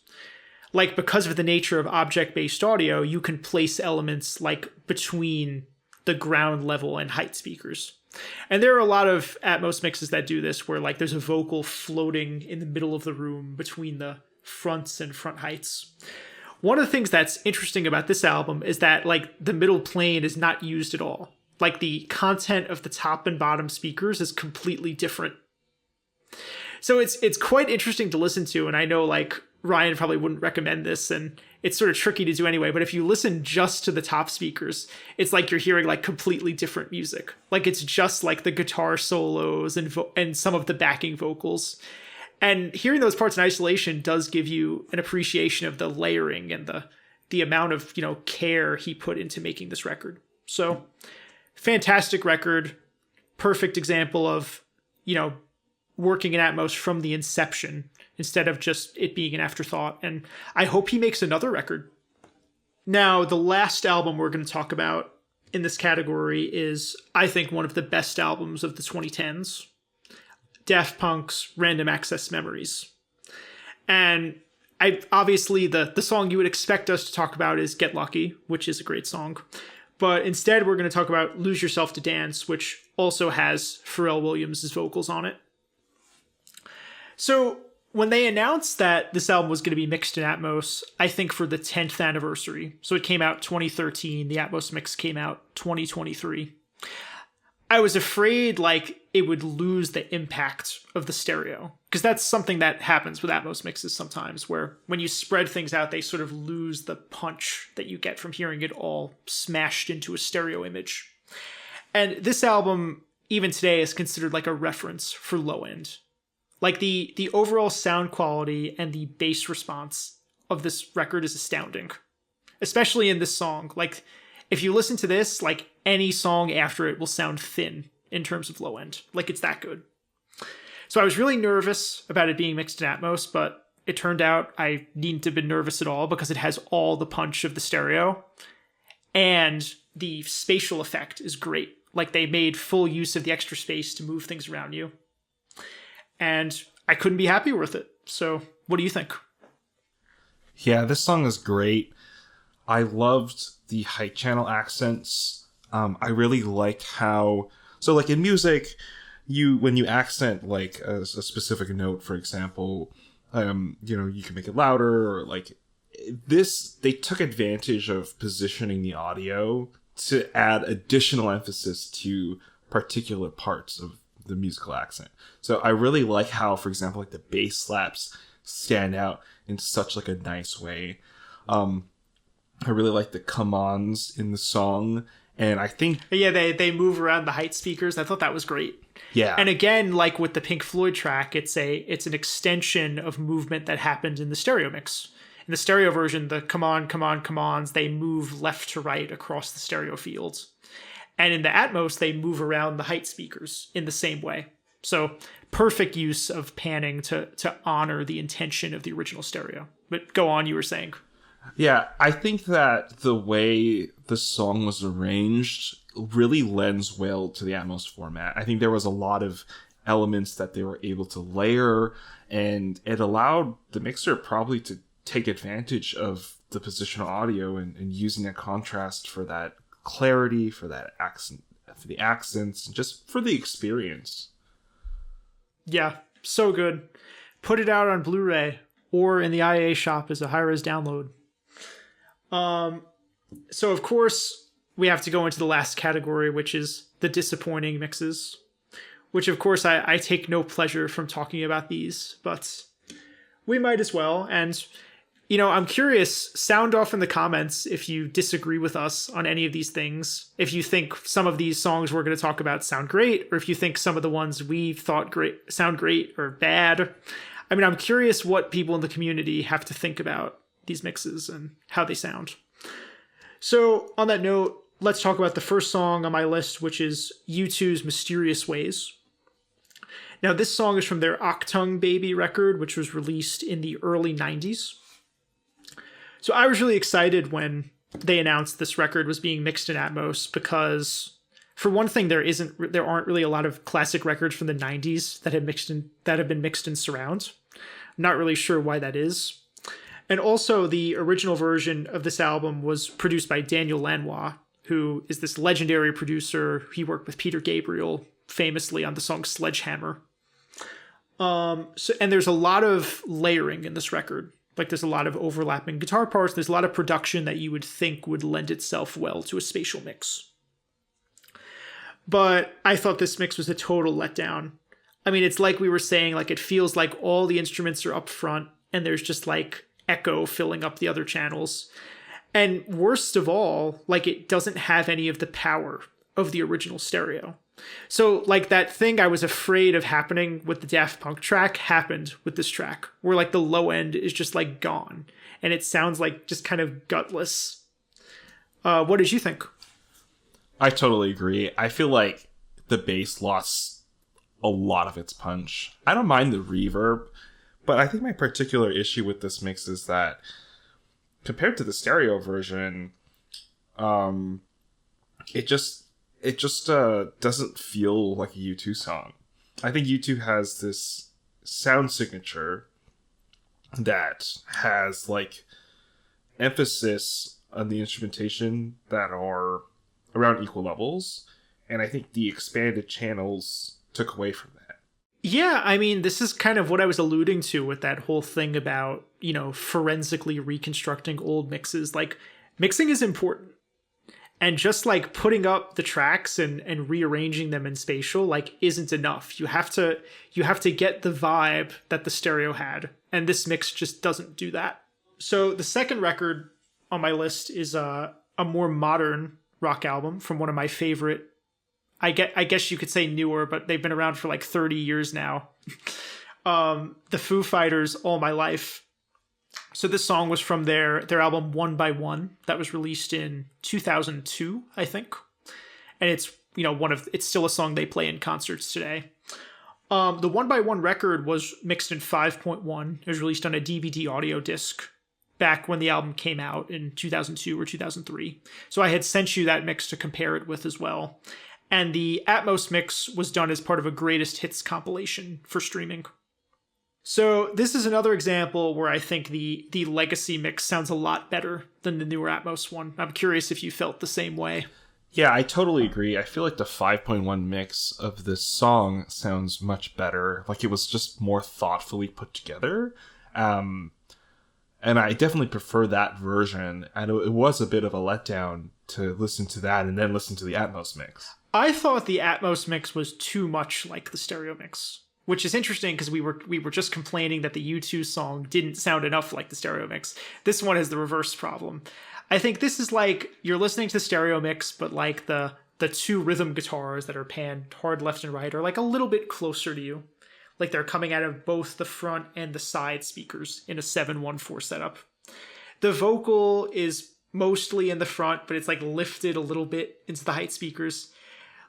like because of the nature of object-based audio, you can place elements like between the ground level and height speakers. And there are a lot of Atmos mixes that do this, where like there's a vocal floating in the middle of the room between the fronts and front heights. One of the things that's interesting about this album is that like the middle plane is not used at all. Like the content of the top and bottom speakers is completely different. So it's quite interesting to listen to, and I know like Ryan probably wouldn't recommend this, and it's sort of tricky to do anyway, but if you listen just to the top speakers, it's like you're hearing like completely different music. Like it's just like the guitar solos and some of the backing vocals. And hearing those parts in isolation does give you an appreciation of the layering and the amount of, care he put into making this record. So fantastic record, perfect example of, working in Atmos from the inception instead of just it being an afterthought. And I hope he makes another record. Now, the last album we're going to talk about in this category is, I think, one of the best albums of the 2010s. Daft Punk's Random Access Memories. And obviously the song you would expect us to talk about is Get Lucky, which is a great song. But instead, we're going to talk about Lose Yourself to Dance, which also has Pharrell Williams' vocals on it. So when they announced that this album was going to be mixed in Atmos, I think for the 10th anniversary, so it came out 2013, the Atmos mix came out 2023, I was afraid like it would lose the impact of the stereo, because that's something that happens with Atmos mixes sometimes, where when you spread things out, they sort of lose the punch that you get from hearing it all smashed into a stereo image. And this album, even today, is considered like a reference for low end. Like the overall sound quality and the bass response of this record is astounding, especially in this song. Like if you listen to this, like any song after it will sound thin in terms of low end. Like it's that good. So I was really nervous about it being mixed in Atmos, but it turned out I needn't have been nervous at all, because it has all the punch of the stereo, and the spatial effect is great. Like they made full use of the extra space to move things around you. And I couldn't be happier with it. So what do you think? Yeah, this song is great. I loved the height channel accents. I really liked how, so like in music, when you accent like a specific note, for example, you can make it louder, or like this, they took advantage of positioning the audio to add additional emphasis to particular parts of the musical accent. So I really like how, for example, like the bass slaps stand out in such like a nice way. I really like the come-ons in the song, and I think they move around the height speakers. I thought that was great. Yeah. And again, like with the Pink Floyd track, it's an extension of movement that happened in the stereo mix. In the stereo version, the come on, come on, come ons, they move left to right across the stereo fields. And in the Atmos, they move around the height speakers in the same way. So perfect use of panning to honor the intention of the original stereo. But go on, you were saying. Yeah, I think that the way the song was arranged really lends well to the Atmos format. I think there was a lot of elements that they were able to layer, and it allowed the mixer probably to take advantage of the positional audio and using a contrast for that clarity, for that accent, for the accents, and just for the experience. Yeah, so good. Put it out on Blu-ray or in the IAA shop as a high-res download. So of course we have to go into the last category, which is the disappointing mixes, which of course I take no pleasure from talking about these, but we might as well. And, you know, I'm curious, sound off in the comments if you disagree with us on any of these things. If you think some of these songs we're going to talk about sound great, or if you think some of the ones we thought sound great or bad. I mean, I'm curious what people in the community have to think about these mixes and how they sound. So on that note, let's talk about the first song on my list, which is U2's Mysterious Ways. Now, this song is from their Achtung Baby record, which was released in the early 90s. So I was really excited when they announced this record was being mixed in Atmos because, for one thing, there aren't really a lot of classic records from the 90s that have been mixed in surround. I'm not really sure why that is. And also, the original version of this album was produced by Daniel Lanois, who is this legendary producer. He worked with Peter Gabriel famously on the song Sledgehammer. And there's a lot of layering in this record. Like, there's a lot of overlapping guitar parts. There's a lot of production that you would think would lend itself well to a spatial mix. But I thought this mix was a total letdown. I mean, it's like we were saying, like, it feels like all the instruments are up front and there's just like echo filling up the other channels. And worst of all, like, it doesn't have any of the power of the original stereo. So, like, that thing I was afraid of happening with the Daft Punk track happened with this track, where, like, the low end is just, like, gone. And it sounds, like, just kind of gutless. What did you think? I totally agree. I feel like the bass lost a lot of its punch. I don't mind the reverb, but I think my particular issue with this mix is that compared to the stereo version, it just doesn't feel like a U2 song. I think U2 has this sound signature that has like emphasis on the instrumentation that are around equal levels, and I think the expanded channels took away from that. Yeah, I mean, this is kind of what I was alluding to with that whole thing about, you know, forensically reconstructing old mixes. Like, mixing is important. And just like putting up the tracks and rearranging them in spatial, like, isn't enough. You have to get the vibe that the stereo had. And this mix just doesn't do that. So the second record on my list is a more modern rock album from one of my favorite, I guess you could say newer, but they've been around for like 30 years now. The Foo Fighters, All My Life. So this song was from their album One by One that was released in 2002, I think. And it's, you know, it's still a song they play in concerts today. The One by One record was mixed in 5.1. It was released on a DVD audio disc back when the album came out in 2002 or 2003. So I had sent you that mix to compare it with as well. And the Atmos mix was done as part of a greatest hits compilation for streaming. So this is another example where I think the legacy mix sounds a lot better than the newer Atmos one. I'm curious if you felt the same way. Yeah, I totally agree. I feel like the 5.1 mix of this song sounds much better. Like, it was just more thoughtfully put together. And I definitely prefer that version. And it was a bit of a letdown to listen to that and then listen to the Atmos mix. I thought the Atmos mix was too much like the stereo mix, which is interesting because we were just complaining that the U2 song didn't sound enough like the stereo mix. This one has the reverse problem. I think this is like you're listening to the stereo mix, but like the the two rhythm guitars that are panned hard left and right are like a little bit closer to you. Like they're coming out of both the front and the side speakers in a 7-1-4 setup. The vocal is mostly in the front, but it's like lifted a little bit into the height speakers.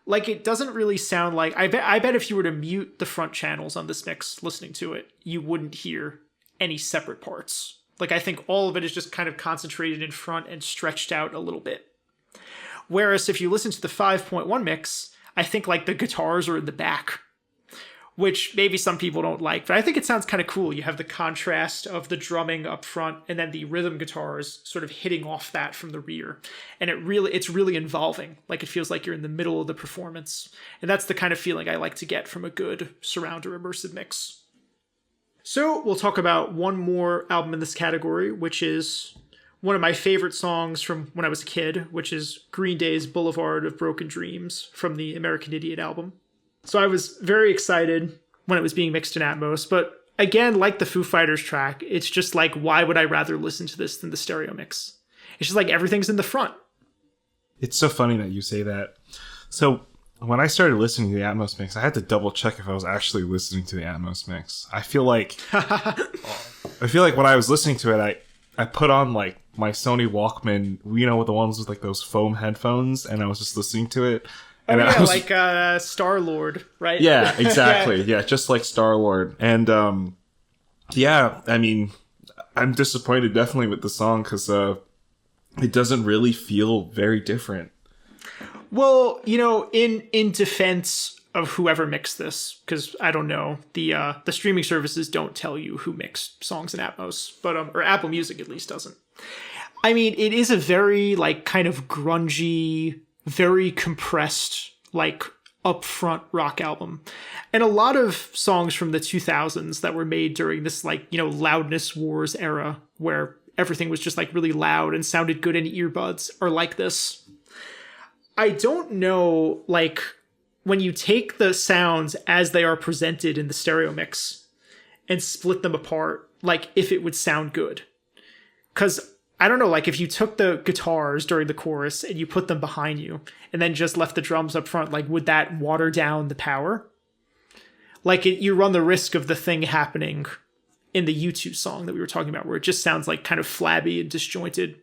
Like it doesn't really sound like, I bet if you were to mute the front channels on this mix listening to it, you wouldn't hear any separate parts. Like I think all of it is just kind of concentrated in front and stretched out a little bit. Whereas if you listen to the 5.1 mix, I think like the guitars are in the back, which maybe some people don't like, but I think it sounds kind of cool. You have the contrast of the drumming up front and then the rhythm guitars sort of hitting off that from the rear. And it's really involving. Like it feels like you're in the middle of the performance. And that's the kind of feeling I like to get from a good surround or immersive mix. So we'll talk about one more album in this category, which is one of my favorite songs from when I was a kid, which is Green Day's Boulevard of Broken Dreams from the American Idiot album. So I was very excited when it was being mixed in Atmos, but again, like the Foo Fighters track, it's just like, why would I rather listen to this than the stereo mix? It's just like everything's in the front. It's so funny that you say that. So when I started listening to the Atmos mix, I had to double check if I was actually listening to the Atmos mix. I feel like when I was listening to it, I put on like my Sony Walkman, you know, with the ones with like those foam headphones, and I was just listening to it. And oh, yeah, was, like Star-Lord, right? Yeah, exactly. Yeah, just like Star-Lord. And yeah, I mean, I'm disappointed definitely with the song because it doesn't really feel very different. Well, you know, in defense of whoever mixed this, because I don't know, the streaming services don't tell you who mixed songs in Atmos, but or Apple Music at least doesn't. I mean, it is a very like kind of grungy, very compressed, like upfront rock album. And a lot of songs from the 2000s that were made during this like, you know, loudness wars era where everything was just like really loud and sounded good in earbuds are like this. I don't know, like when you take the sounds as they are presented in the stereo mix and split them apart, like if it would sound good. 'Cause I don't know, like if you took the guitars during the chorus and you put them behind you and then just left the drums up front, like would that water down the power? Like you run the risk of the thing happening in the U2 song that we were talking about where it just sounds like kind of flabby and disjointed.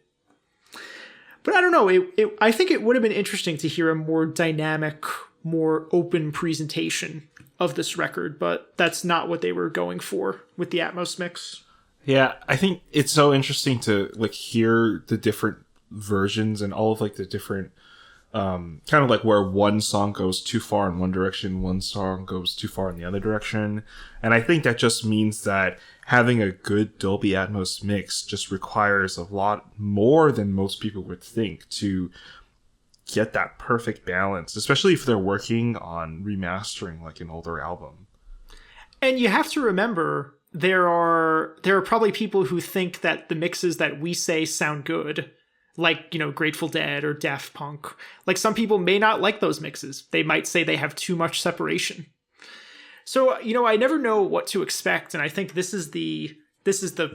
But I don't know, I think it would have been interesting to hear a more dynamic, more open presentation of this record, but that's not what they were going for with the Atmos mix. Yeah, I think it's so interesting to like hear the different versions and all of like the different kind of like where one song goes too far in one direction, one song goes too far in the other direction. And I think that just means that having a good Dolby Atmos mix just requires a lot more than most people would think to get that perfect balance, especially if they're working on remastering like an older album. And you have to remember there are probably people who think that the mixes that we say sound good, like, you know, Grateful Dead or Daft Punk, like some people may not like those mixes. They might say they have too much separation. So, you know, I never know what to expect. And I think this is the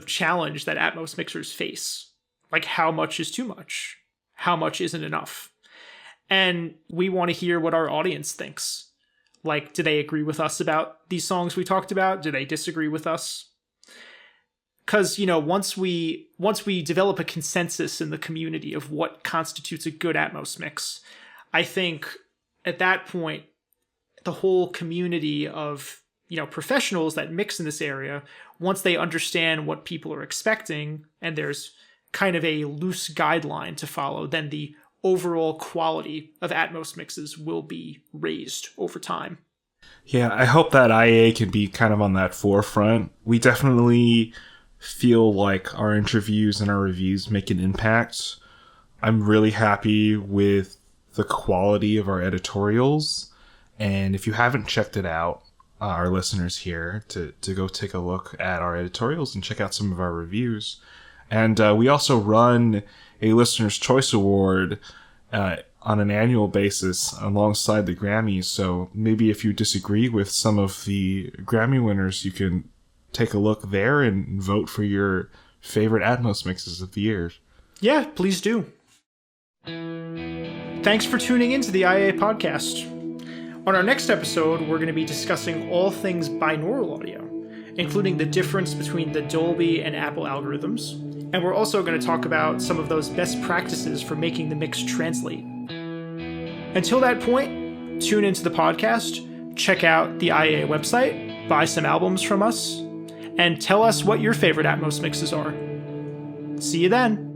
challenge that Atmos mixers face. Like, how much is too much? How much isn't enough? And we want to hear what our audience thinks. Like, do they agree with us about these songs we talked about? Do they disagree with us? Because, you know, once we develop a consensus in the community of what constitutes a good Atmos mix, I think at that point, the whole community of, you know, professionals that mix in this area, once they understand what people are expecting, and there's kind of a loose guideline to follow, then the overall quality of Atmos mixes will be raised over time. Yeah, I hope that IAA can be kind of on that forefront. We definitely feel like our interviews and our reviews make an impact. I'm really happy with the quality of our editorials. And if you haven't checked it out, our listeners here, to go take a look at our editorials and check out some of our reviews. And we also run a Listener's Choice Award on an annual basis alongside the Grammys. So maybe if you disagree with some of the Grammy winners, you can take a look there and vote for your favorite Atmos mixes of the year. Yeah, please do. The thanks for tuning into the IAA podcast. On our next episode, we're going to be discussing all things binaural audio, including the difference between the Dolby and Apple algorithms. And we're also going to talk about some of those best practices for making the mix translate. Until that point, tune into the podcast, check out the IAA website, buy some albums from us, and tell us what your favorite Atmos mixes are. See you then.